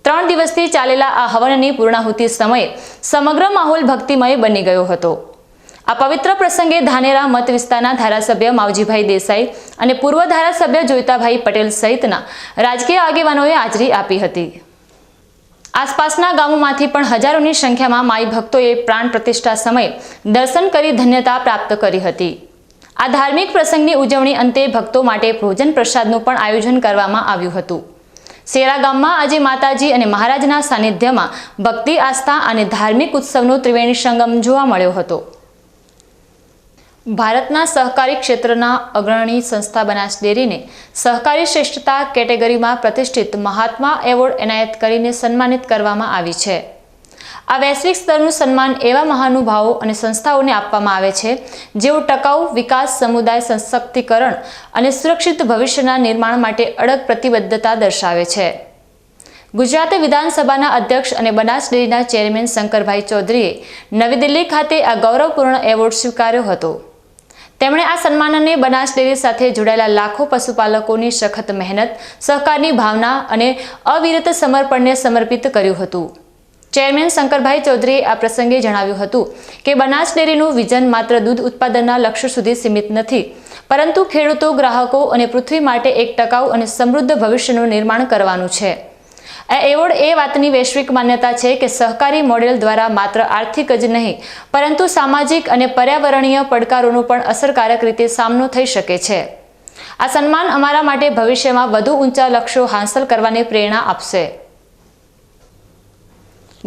3 દિવસથી ચાલેલા આ હવનની પૂર્ણાહુતિ સમયે સમગ્ર માહોલ ભક્તિમય બની ગયો હતો. આ પવિત્ર પ્રસંગે ધાનેરા મત વિસ્તારના ધારાસભ્ય માવજીભાઈ દેસાઈ અને પૂર્વ ધારાસભ્ય જોઈતાભાઈ પટેલ સહિતના રાજકીય આગેવાનોએ હાજરી આપી હતી. આસપાસના ગામોમાંથી પણ હજારોની સંખ્યામાં માઈ ભક્તોએ પ્રાણ પ્રતિષ્ઠા સમયે દર્શન કરી ધન્યતા પ્રાપ્ત કરી હતી. આ ધાર્મિક પ્રસંગની ઉજવણી અંતે ભક્તો માટે ભોજન પ્રસાદનું પણ આયોજન કરવામાં આવ્યું હતું. સેરા ગામમાં આજે માતાજી અને મહારાજના સાનિધ્યમાં ભક્તિ, આસ્થા અને ધાર્મિક ઉત્સવનો ત્રિવેણી સંગમ જોવા મળ્યો હતો. ભારતના સહકારી ક્ષેત્રના અગ્રણી સંસ્થા બનાસ ડેરીને સહકારી શ્રેષ્ઠતા કેટેગરીમાં પ્રતિષ્ઠિત મહાત્મા એવોર્ડ એનાયત કરીને સન્માનિત કરવામાં આવી છે. આ વૈશ્વિક સ્તરનું સન્માન એવા મહાનુભાવો અને સંસ્થાઓને આપવામાં આવે છે જેઓ ટકાઉ વિકાસ, સમુદાય સશક્તિકરણ અને સુરક્ષિત ભવિષ્યના નિર્માણ માટે અડગ પ્રતિબદ્ધતા દર્શાવે છે. ગુજરાત વિધાનસભાના અધ્યક્ષ અને બનાસ ડેરીના ચેરમેન શંકરભાઈ ચૌધરીએ નવી દિલ્હી ખાતે આ ગૌરવપૂર્ણ એવોર્ડ સ્વીકાર્યો હતો. તેમણે આ સન્માનને બનાસ ડેરી સાથે જોડાયેલા લાખો પશુપાલકોની સખત મહેનત, સહકારની ભાવના અને અવિરત સમર્પણને સમર્પિત કર્યું હતું. ચેરમેન શંકરભાઈ ચૌધરીએ આ પ્રસંગે જણાવ્યું હતું કે બનાસ ડેરીનું વિઝન માત્ર દૂધ ઉત્પાદનના લક્ષ્ય સુધી સીમિત નથી, પરંતુ ખેડૂતો, ગ્રાહકો અને પૃથ્વી માટે એક ટકાઉ અને સમૃદ્ધ ભવિષ્યનું નિર્માણ કરવાનું છે. આ એવોર્ડ એ વાતની વૈશ્વિક માન્યતા છે કે સહકારી મોડેલ દ્વારા માત્ર આર્થિક જ નહીં, પરંતુ સામાજિક અને પર્યાવરણીય પડકારોનો પણ અસરકારક રીતે સામનો થઈ શકે છે. આ સન્માન અમારા માટે ભવિષ્યમાં વધુ ઊંચા લક્ષ્યો હાંસલ કરવાની પ્રેરણા આપશે.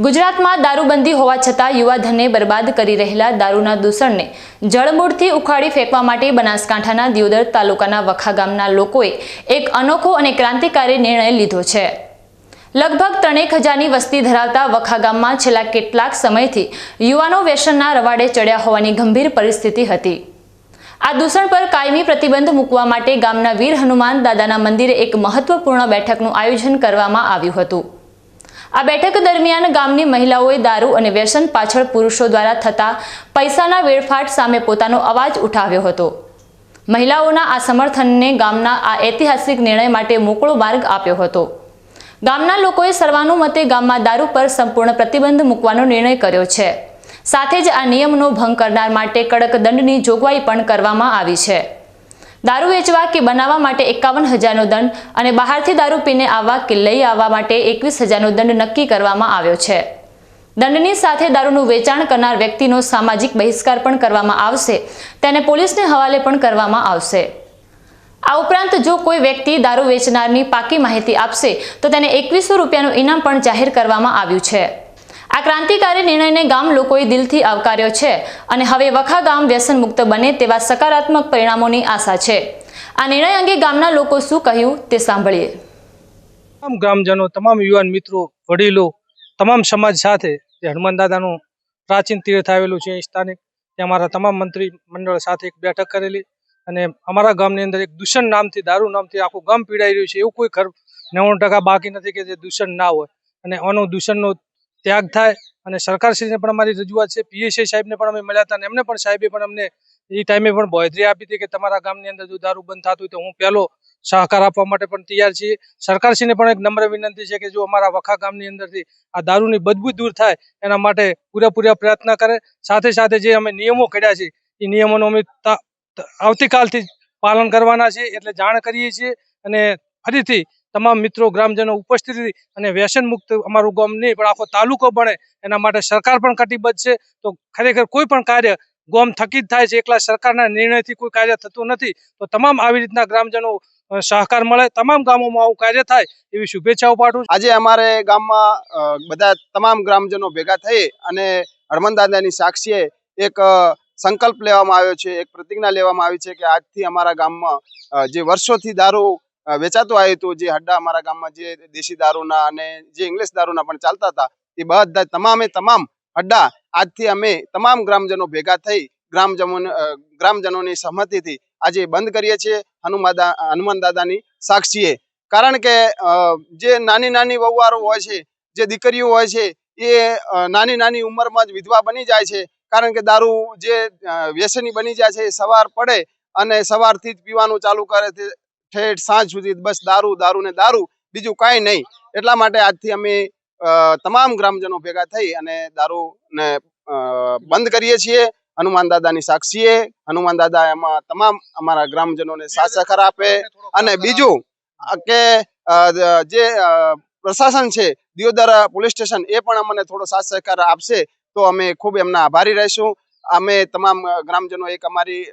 ગુજરાતમાં દારૂબંધી હોવા છતાં યુવાધનને બરબાદ કરી રહેલા દારૂના દૂષણને જળમૂળથી ઉખાડી ફેંકવા માટે બનાસકાંઠાના દિયોદર તાલુકાના વખા ગામના લોકોએ એક અનોખો અને ક્રાંતિકારી નિર્ણય લીધો છે. લગભગ 3,000ની વસ્તી ધરાવતા વખા ગામમાં છેલ્લા કેટલાક સમયથી યુવાનો વ્યસનના રવાડે ચડ્યા હોવાની ગંભીર પરિસ્થિતિ હતી. આ દૂષણ પર કાયમી પ્રતિબંધ મૂકવા માટે ગામના વીર હનુમાન દાદાના મંદિરે એક મહત્વપૂર્ણ બેઠકનું આયોજન કરવામાં આવ્યું હતું. આ બેઠક દરમિયાન ગામની મહિલાઓએ દારૂ અને વ્યસન પાછળ પુરુષો દ્વારા થતા પૈસાના વેડફાટ સામે પોતાનો અવાજ ઉઠાવ્યો હતો. મહિલાઓના આ સમર્થનને ગામના આ ઐતિહાસિક નિર્ણય માટે મોકળો માર્ગ આપ્યો હતો. ગામના લોકોએ સર્વાનુમતે ગામમાં દારૂ પર સંપૂર્ણ પ્રતિબંધ મૂકવાનો નિર્ણય કર્યો છે. સાથે જ આ નિયમનો ભંગ કરનાર માટે કડક દંડની જોગવાઈ પણ કરવામાં આવી છે. દારૂ વેચવા કે બનાવવા માટે 51,000નો દંડ અને બહારથી દારૂ પીને આવવા કે લઈ આવવા માટે 21,000નો દંડ નક્કી કરવામાં આવ્યો છે. દંડની સાથે દારૂનું વેચાણ કરનાર વ્યક્તિનો સામાજિક બહિષ્કાર પણ કરવામાં આવશે. તેને પોલીસને હવાલે પણ કરવામાં આવશે. આ ઉપરાંત જો કોઈ વ્યક્તિ દારૂ વેચનારની પાકી માહિતી આપશે તો તેને 2100 રૂપિયાનું ઇનામ પણ જાહેર કરવામાં આવ્યું છે. આ ક્રાંતિકારી નિર્ણયને ગામ લોકોએ દિલથી આવકાર્યો છે અને હવે વખા ગામ વ્યસન મુક્ત બને તેવા સકારાત્મક પરિણામોની આશા છે. આ નિર્ણય અંગે ગામના લોકો શું કહ્યું તે સાંભળીએ. તમામ ગ્રામજનો, તમામ યુવાન મિત્રો, વડીલો, તમામ સમાજ સાથે જે હનુમાન દાદાનું પ્રાચીન તીર્થ આવેલું છે સ્થાનિક, ત્યાં અમારા તમામ મંત્રી મંડળ સાથે એક બેઠક કરેલી અને અમારા ગામની અંદર એક દૂષણ નામથી, દારૂ નામથી આખું ગામ પીડાઈ રહ્યું છે. એવું કોઈ 90% બાકી નથી કે જે દૂષણ ના હોય અને આનો દૂષણનો ત્યાગ થાય. અને સરકારશ્રીને પણ અમારી રજૂઆત છે. PSI સાહેબને પણ અમે મળ્યા હતા અને એમને પણ સાહેબે પણ અમને એ ટાઈમે પણ બાંહેધરી આપી હતી કે તમારા ગામની અંદર જો દારૂ બંધ થતું હોય તો હું પહેલો સહકાર આપવા માટે પણ તૈયાર છીએ. સરકારશ્રીને પણ એક નમ્ર વિનંતી છે કે જો અમારા વખા ગામની અંદરથી આ દારૂની બદબૂ દૂર થાય એના માટે પૂરેપૂરા પ્રયત્ન કરે. સાથે સાથે જે અમે નિયમો ઘડ્યા છે એ નિયમોનું અમે આવતીકાલથી પાલન કરવાના છે એટલે જાણ કરીએ છીએ. અને ફરીથી તમામ મિત્રો ગ્રામજનો ઉપસ્થિત રહી અને વ્યસન મુક્ત અમારું ગામ નહીં પણ આખો તાલુકો બને એના માટે સરકાર પણ કટિબદ્ધ છે. તો ખરેખર કોઈ પણ કાર્ય ગામ થકી જ થાય છે, એકલા સરકારના નિર્ણયથી કોઈ કાર્ય થતું નથી. તો તમામ આવી રીતના ગ્રામજનો સહકાર મળે, તમામ ગામોમાં આવું કાર્ય થાય એવી શુભેચ્છાઓ પાઠવું. આજે અમારે ગામમાં બધા તમામ ગ્રામજનો ભેગા થઈ અને હનુમાન દાદાની સાક્ષીએ એક સંકલ્પ લેવામાં આવ્યો છે, એક પ્રતિજ્ઞા લેવામાં આવી છે કે આજથી અમારા ગામમાં જે વર્ષોથી દારૂ વેચાતું આવ્યું હતું, જે હડ્ડા અમારા ગામમાં જે દેશી દારૂના અને જે ઇંગ્લિશ દારૂના પણ ચાલતા હતા, એ બધા તમામ હડ્ડા આજથી અમે તમામ ગ્રામજનો ભેગા થઈ ગ્રામજનોની સહમતિથી આજે બંધ કરીએ છીએ હનુમાન દાદાની સાક્ષીએ. કારણ કે જે નાની વહુવારો હોય છે, જે દીકરીઓ હોય છે, એ નાની ઉંમરમાં જ વિધવા બની જાય છે. કારણ કે દારૂ જે વ્યસની બની જાય છે, સવાર પડે અને સવારથી જ પીવાનું ચાલુ કરે છે, ઠેઠ સાંજ સુધી બસ દારૂ ને દારૂ, બીજું કાંઈ નહીં. એટલા માટે આજથી અમે તમામ ગ્રામજનો ભેગા થઈ અને દારૂને બંધ કરીએ છીએ હનુમાન દાદાની સાક્ષીએ. હનુમાન દાદા એમાં તમામ અમારા ગ્રામજનોને સાથ સહકાર આપે. અને બીજું કે જે પ્રશાસન છે, દિયોદર પોલીસ સ્ટેશન, એ પણ અમને થોડો સાથ સહકાર આપશે તો અમે ખૂબ એમના આભારી રહીશું. અમે તમામ ગ્રામજનો એક અમારી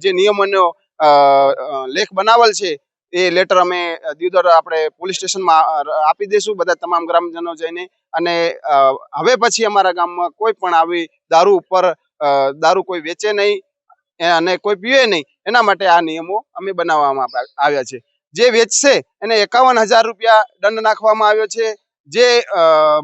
જે નિયમોનો લેખ બનાવેલ છે એ લેટર અમે દિયોદર આપણે પોલીસ સ્ટેશનમાં આપી દઈશું બધા તમામ ગ્રામજનો જઈને. અને હવે પછી અમારા ગામમાં કોઈ પણ આવી દારૂ કોઈ વેચે નહીં અને કોઈ પીવે નહીં, એના માટે આ નિયમો અમે બનાવવામાં આવ્યા છે. જે વેચશે એને 51,000 રૂપિયા દંડ નાખવામાં આવ્યો છે. જે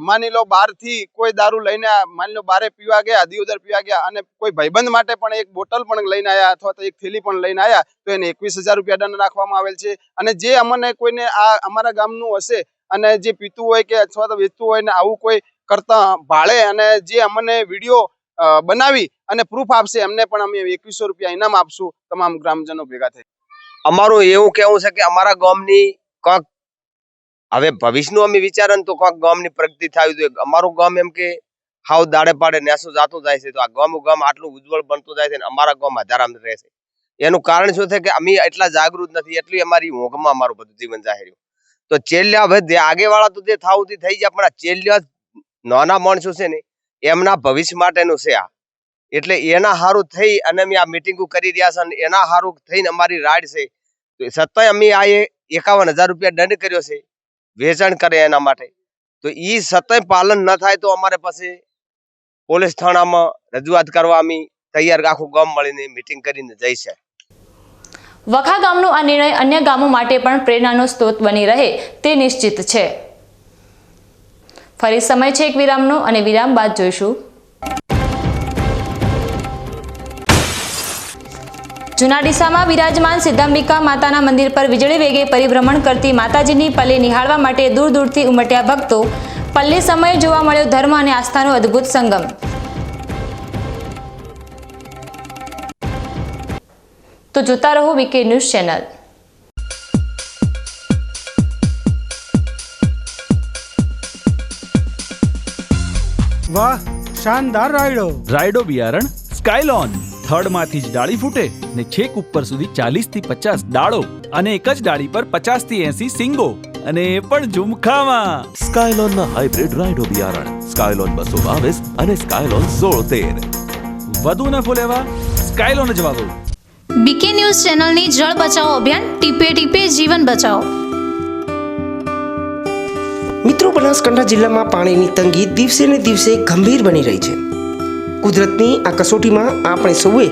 માની લો બહારથી કોઈ દારૂ લઈને માની લો બારે પીવા ગયા, દિયોદર પીવા ગયા અને કોઈ ભાઈબંધ માટે પણ એક બોટલ પણ લઈને આવ્યા અથવા તો એક થેલી પણ લઈને આવ્યા તો એને 21,000 રૂપિયા દંડ નાખવામાં આવેલ છે. અને જે અમને કોઈને આ અમારા ગામનું હશે અને જે પીતું હોય કે અથવા તો વેચતું હોય ને આવું કોઈ કરતા ભાળે અને જે અમને વિડીયો બનાવી અને પ્રૂફ આપશે એમને પણ અમે 2100 રૂપિયા ઇનામ આપશું તમામ ગ્રામજનો ભેગા થઈ. અમારું એવું કહેવું છે કે અમારા ગામની કોક હવે ભવિષ્યનું અમે વિચારે તો કોક ગામની પ્રગતિ થવી જોઈએ. અમારું ગામ એમ કે હાવ દાડે પાડે નેસું જાતું જાય છે, તો આ ગામ આટલું ઉજ્જવળ બનતું જાય છે ને અમારા ગામ આધારામ રહેશે. એનું કારણ શું છે કે અમે એટલા જાગૃત નથી, એટલી અમારી ઊંઘમાં અમારું બધું જીવન જાહેર્યું. તો ચેલ્યા હવે આગેવાળા તો જે થાવું થઈ જાય, પણ આ ચેલ્યા નાના માણસો છે ને એમના ભવિષ્ય માટેનું છે આ. એટલે એના હારું થઈ અને અમે આ મિટિંગો કરી રહ્યા છે અને એના હારું થઈને અમારી રાડ છે. તો છતાંય અમે આ 51,000 રૂપિયા દંડ કર્યો છે વેચાણ કરે એના માટે. તો એ છતાંય પાલન ન થાય તો અમારે પછી પોલીસ થાણામાં રજૂઆત કરવા અમે તૈયાર, આખું ગામ મળીને મિટિંગ કરીને જઈશે. વખા ગામનો આ નિર્ણય અન્ય ગામો માટે પણ પ્રેરણાનો સ્ત્રોત બની રહે તે નિશ્ચિત છે. ફરી સમય છે એક વિરામનો અને વિરામ બાદ જોઈશું જૂના ડીસામાં વિરાજમાન સિદ્ધાંબિકા માતાના મંદિર પર વીજળી વેગે પરિભ્રમણ કરતી માતાજીની પલ્લી નિહાળવા માટે દૂર દૂરથી ઉમટ્યા ભક્તો. પલ્લી સમયે જોવા મળ્યો ધર્મ અને આસ્થાનો અદ્ભુત સંગમ. તો જોતા રહો વીકે ન્યૂઝ ચેનલ. વાહ, શાનદાર રાયડો. રાયડો બિયારણ સ્કાયલોન. થડમાંથી જ ડાળી ફૂટે ને છેક ઉપર સુધી 40 થી 50 ડાળો અને એક જ ડાળી પર 50 થી 80 સિંગો અને એ પણ ઝુમખામાં. સ્કાયલોનના હાઇબ્રિડ રાયડો બિયારણ સ્કાયલોન 222 અને સ્કાયલોન 1613. વધુ નફો લેવા સ્કાયલોન જ વાવો. બીકે ન્યૂઝ ચેનલની જળ બચાવો અભિયાન ટીપે ટીપે જીવન બચાવો. મિત્રો, બનાસકાંઠા જિલ્લામાં પાણીની તંગી દિવસે ને દિવસે ગંભીર બની રહી છે. કુદરતની આ કસોટીમાં આપણે સૌએ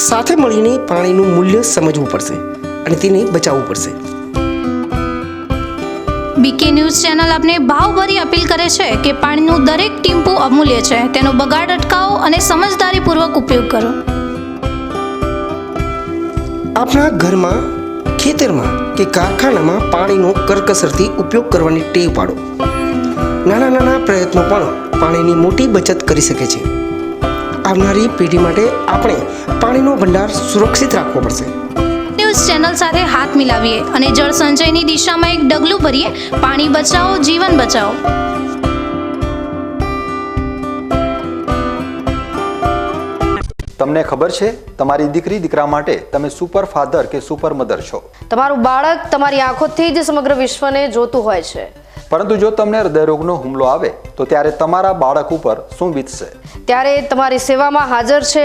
સાથે મળીને પાણીનું મૂલ્ય સમજવું પડશે અને તેને બચાવવું પડશે. બીકે ન્યૂઝ ચેનલ આપને ભાવભરી અપીલ કરે છે કે પાણીનું દરેક ટીમ્પું અમૂલ્ય છે, તેનો બગાડ અટકાવો અને સમજદારીપૂર્વક ઉપયોગ કરો. આપણા ઘરમાં, ખેતરમાં કે કારખાનામાં પાણીનો કરકસરથી ઉપયોગ કરવાની ટેવ પાડો. નાના નાના પ્રયત્નો પણ પાણીની મોટી બચત કરી શકે છે. આવનારી પેઢી માટે આપણે પાણીનો ભંડાર સુરક્ષિત રાખવો પડશે. ન્યૂઝ ચેનલ સાથે હાથ મિલાવીએ અને જળ સંચયની દિશામાં એક ડગલું ભરીએ. પાણી બચાવો, જીવન બચાવો. તમને ખબર છે તમારી દીકરી દીકરા માટે તમે સુપર ફાધર કે સુપર મધર છો. તમારું બાળક તમારી આંખોથી જ સમગ્ર વિશ્વને જોતું હોય છે. પરંતુ જો તમને હૃદયરોગનો હુમલો આવે તો ત્યારે તમારા બાળક ઉપર શું વીતશે? ત્યારે તમારી સેવામાં હાજર છે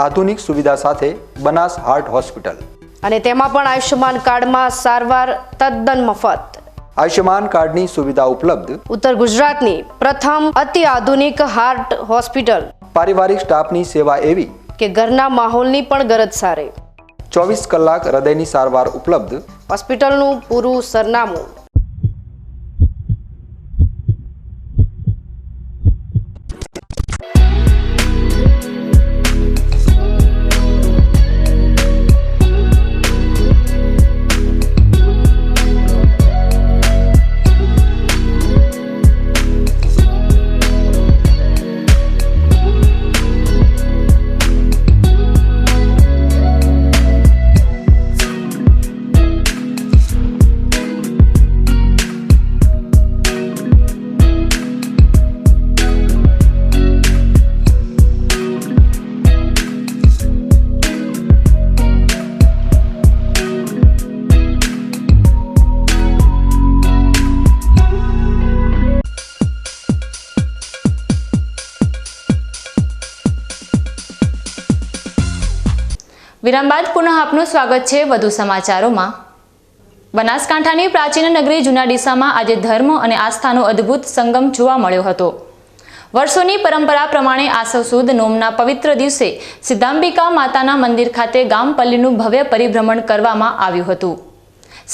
આધુનિક સુવિધા સાથે બનાસ હાર્ટ હોસ્પિટલ, અને તેમાં પણ આયુષ્યમાન કાર્ડમાં સારવાર તદ્દન મફત. આયુષ્યમાન કાર્ડની સુવિધા ઉપલબ્ધ. ઉત્તર ગુજરાતની પ્રથમ અતિ આધુનિક હાર્ટ હોસ્પિટલ. પારિવારિક સ્ટાફની સેવા એવી કે ઘરના માહોલની પણ ગરજ સારે. 24 કલાક હૃદયની સારવાર ઉપલબ્ધ. હોસ્પિટલનું પૂરું સરનામું. વિરામ બાદ પુનઃ આપનું સ્વાગત છે વધુ સમાચારોમાં. બનાસકાંઠાની પ્રાચીન નગરી જૂના ડીસામાં આજે ધર્મ અને આસ્થાનો અદ્ભુત સંગમ જોવા મળ્યો હતો. વર્ષોની પરંપરા પ્રમાણે આસવ સુદ નોમના પવિત્ર દિવસે સિદ્ધાંબિકા માતાના મંદિર ખાતે ગામપલ્લીનું ભવ્ય પરિભ્રમણ કરવામાં આવ્યું હતું.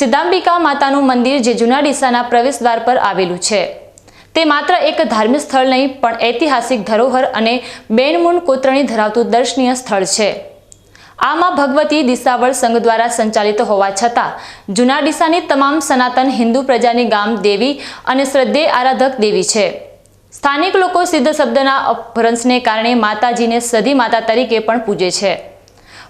સિદ્ધાંબિકા માતાનું મંદિર જે જૂના ડીસાના પ્રવેશદ્વાર પર આવેલું છે તે માત્ર એક ધાર્મિક સ્થળ નહીં પણ ઐતિહાસિક ધરોહર અને બેનમૂન કોતરણી ધરાવતું દર્શનીય સ્થળ છે. આમાં ભગવતી દિશાવળ સંઘ દ્વારા સંચાલિત હોવા છતાં જૂના ડીસાની તમામ સનાતન હિન્દુ પ્રજાની ગામ દેવી અને શ્રદ્ધેય આરાધક દેવી છે. સ્થાનિક લોકો સિદ્ધ શબ્દના અપભ્રંશને કારણે માતાજીને સધી માતા તરીકે પણ પૂજે છે.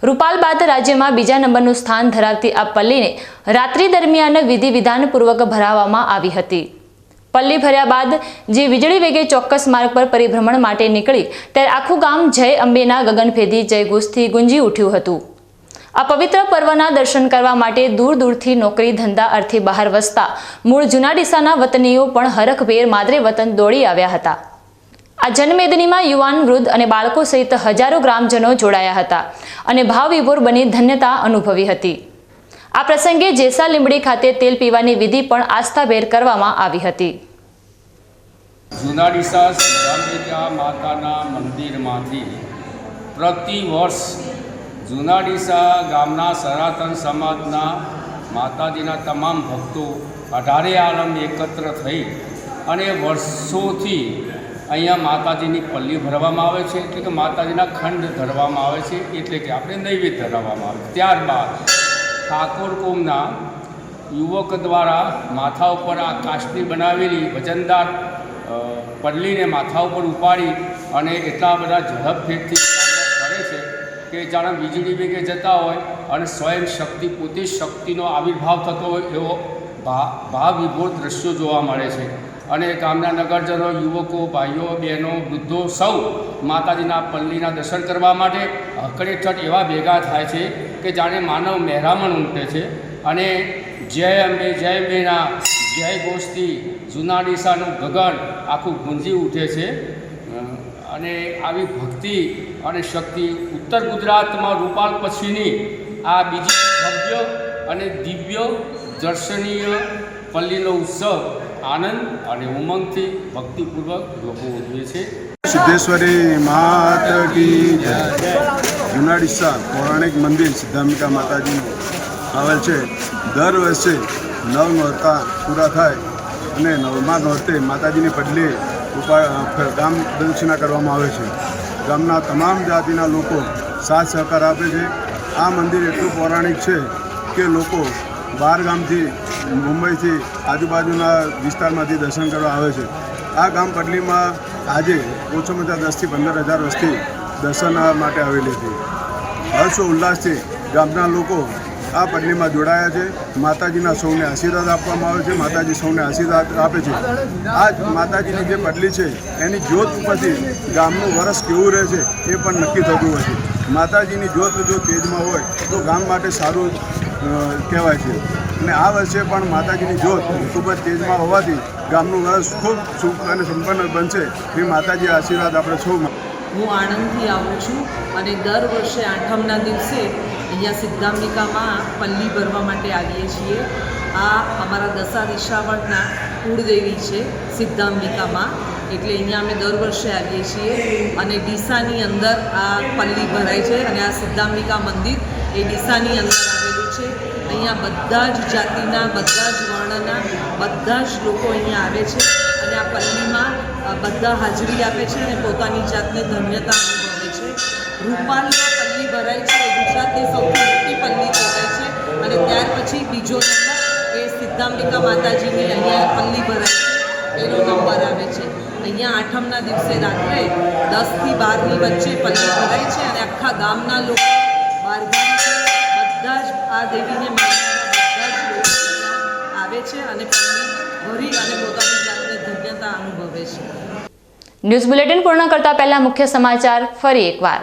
રૂપાલ બાદ રાજ્યમાં બીજા નંબરનું સ્થાન ધરાવતી આ પલ્લીને રાત્રિ દરમિયાન વિધિ વિધાનપૂર્વક ભરાવવામાં આવી હતી. પલ્લી ભર્યા બાદ જે વીજળી વેગે ચોક્કસ માર્ગ પર પરિભ્રમણ માટે નીકળી ત્યારે આખું ગામ જય અંબેના ગગનભેદી જયઘોષથી ગુંજી ઉઠ્યું હતું. આ પવિત્ર પર્વના દર્શન કરવા માટે દૂર દૂરથી નોકરી ધંધા અર્થે બહાર વસતા મૂળ જૂના ડીસાના વતનીઓ પણ હરખભેર માદરે વતન દોડી આવ્યા હતા. આ જનમેદનીમાં યુવાન, વૃદ્ધ અને બાળકો સહિત હજારો ગ્રામજનો જોડાયા હતા અને ભાવવિભોર બની ધન્યતા અનુભવી હતી. આ પ્રસંગે જેસા લીંબડી ખાતે તેલ પીવાની વિધિ પણ આસ્થાભેર કરવામાં આવી હતી. જૂના ડીસા સિદ્ધાંબિકા માતાના મંદિરમાંથી પ્રતિ વર્ષ જૂના ડીસા ગામના સનાતન સમાજના માતાજીના તમામ ભક્તો 18 આલમ એકત્ર થઈ અને વર્ષોથી અહીંયા માતાજીની પલ્લી ભરવામાં આવે છે, એટલે કે માતાજીના ખંડ ધરવામાં આવે છે, એટલે કે આપણે નૈવેદ્ય ધરવામાં આવે. ત્યારબાદ ઠાકોર કોમના યુવક દ્વારા માથા ઉપર આ કાષ્ટની બનાવેલી વજનદાર પલ્લીને માથા ઉપર ઉપાડી અને એટલા બધા ઝડપભેરથી કરે છે કે જાણે વીજળી વેગે જતા હોય અને સ્વયં શક્તિ પોતે શક્તિનો આવિર્ભાવ થતો હોય એવો ભાવવિભોર દ્રશ્યો જોવા મળે છે. અને ગામના નગરજનો, યુવકો, ભાઈઓ, બહેનો, વૃદ્ધો સૌ માતાજીના પલ્લીના દર્શન કરવા માટે હકડેઠઠ એવા ભેગા થાય છે કે જાણે માનવ મહેરામણ ઉમટે છે. અને જય અંબેના જય ઘોષથી જૂના ડીસાનું ગગન આખું ગુંજી ઉઠે છે. અને આવી ભક્તિ અને શક્તિ ઉત્તર ગુજરાતમાં રૂપાલ પછીની આ બીજી ભવ્ય અને દિવ્ય દર્શનીય પલ્લીનો ઉત્સવ આનંદ અને ઉમંગથી ભક્તિપૂર્વક લોકો ઉજવે છે. સિદ્ધેશ્વરી માત કી જય. જૂના ડીસા પૌરાણિક મંદિર સિદ્ધાંબિકા માતાજીનું આવેલ છે. દર વર્ષે નવ નોરતા પૂરા થાય અને નવમા નોરતે માતાજીની પલ્લી ગામ દર્શના કરવામાં આવે છે. ગામના તમામ જાતિના લોકો સાથ સહકાર આપે છે. આ મંદિર એટલું પૌરાણિક છે કે લોકો બહાર ગામથી, મુંબઈથી, આજુબાજુના વિસ્તારમાંથી દર્શન કરવા આવે છે. આ ગામ પલ્લીમાં આજે ઓછામાં ઓછા 10,000 થી 15,000 વસ્તી દર્શન માટે આવેલી હતી. હર્ષો ઉલ્લાસથી ગામના લોકો આ પલ્લીમાં જોડાયા છે. માતાજીના સૌને આશીર્વાદ આપવામાં આવે છે. માતાજી સૌને આશીર્વાદ આપે છે. આ જ માતાજીની જે પલ્લી છે એની જ્યોત ઉપરથી ગામનું વરસ કેવું રહે છે એ પણ નક્કી થતું હોય છે. માતાજીની જ્યોત જો તેજમાં હોય તો ગામ માટે સારું કહેવાય છે. અને આ વર્ષે પણ માતાજીની જ્યોત ખૂબ જ તેજમાં હોવાથી ગામનું વરસ ખૂબ સુખ અને સંપન્ન બનશે એ માતાજી આશીર્વાદ આપણે સૌ. હું આણંદથી આવું છું અને દર વર્ષે આઠમના દિવસે અહીંયા સિદ્ધાંબિકામાં પલ્લી ભરવા માટે આવીએ છીએ. આ અમારા દશા દિશાવળના કુળદેવી છે સિદ્ધાંબિકામાં, એટલે અહીંયા અમે દર વર્ષે આવીએ છીએ. અને ડીસાની અંદર આ પલ્લી ભરાય છે અને આ સિદ્ધાંબિકા મંદિર એ ડીસાની અંદર આવેલું છે. અહીંયા બધા જ જાતિના, બધા જ વર્ણના, બધા જ લોકો અહીંયા આવે છે અને આ પલ્લીમાં બધા હાજરી આપે છે અને પોતાની જાતને ધન્યતા અનુભવે છે. રૂપાલમાં પલ્લી ભરાય છે એ ગુજરાતની સૌથી મોટી પલ્લી કહેવાય છે. અને ત્યાર પછી બીજો નંબર એ સિદ્ધાંબિકા માતાજીની અહીંયા પલ્લી ભરાય છે એનો નંબર આવે છે. અહીંયા આઠમના દિવસે રાત્રે 10 થી 12ની વચ્ચે પલ્લી ભરાય છે અને આખા ગામના લોકો, બહારગામથી બધા જ આ દેવીને માનવાના બધા જ લોકો આવે છે અને પલ્લી ભરી અને પોતાની જાતને ધન્યતા અનુભવે છે. ન્યૂઝ બુલેટિન પૂર્ણ કરતા પહેલા મુખ્ય સમાચાર ફરી એકવાર.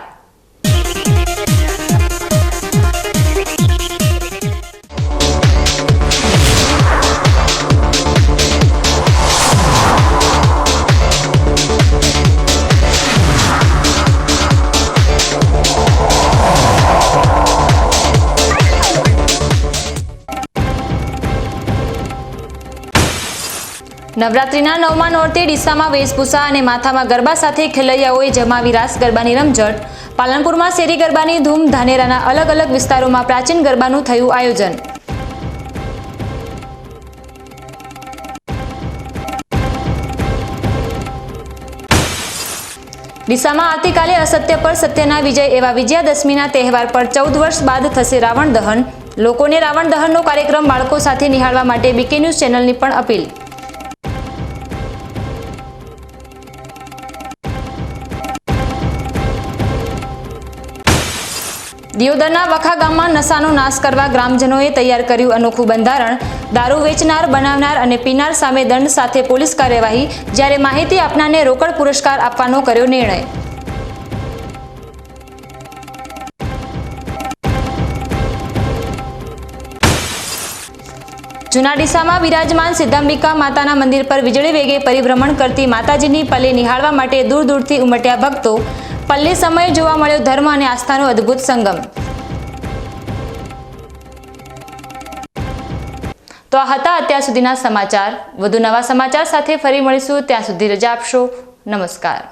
નવરાત્રિના 9મા નોરતે ડીસામાં વેશભૂષા અને માથામાં ગરબા સાથે ખેલૈયાઓએ જમાવી રાસ ગરબાની રમઝટ. પાલનપુરમાં શેરી ગરબાની ધૂમ. ધાનેરાના અલગ અલગ વિસ્તારોમાં પ્રાચીન ગરબાનું થયું આયોજન. ડીસામાં આવતીકાલે અસત્ય પર સત્યના વિજય એવા વિજયાદશમીના તહેવાર પર 14 વર્ષ બાદ થશે રાવણ દહન. લોકોને રાવણ દહનનો કાર્યક્રમ બાળકો સાથે નિહાળવા માટે બીકે ન્યૂઝ ચેનલની પણ અપીલ. દિયોદરના વખા ગામમાં નશાનો નાશ કરવા ગ્રામજનોએ તૈયાર કર્યું અનોખું બંધારણ. દારૂ વેચનાર, બનાવનાર અને પીનાર સામે દંડ સાથે પોલીસ કાર્યવાહી. જ્યારે માહિતી આપનારને રોકડ પુરસ્કાર આપવાનો કર્યો નિર્ણય. જૂના ડીસામાં વિરાજમાન સિદ્ધાંબિકા માતાના મંદિર પર વીજળી વેગે પરિભ્રમણ કરતી માતાજીની પલ્લી નિહાળવા માટે દૂર દૂરથી ઉમટ્યા ભક્તો. પલ્લી સમયે જોવા મળ્યો ધર્મ અને આસ્થાનો અદ્ભુત સંગમ. તો આ હતા અત્યાર સુધીના સમાચાર. વધુ નવા સમાચાર સાથે ફરી મળીશું. ત્યાં સુધી રજા આપશો. નમસ્કાર.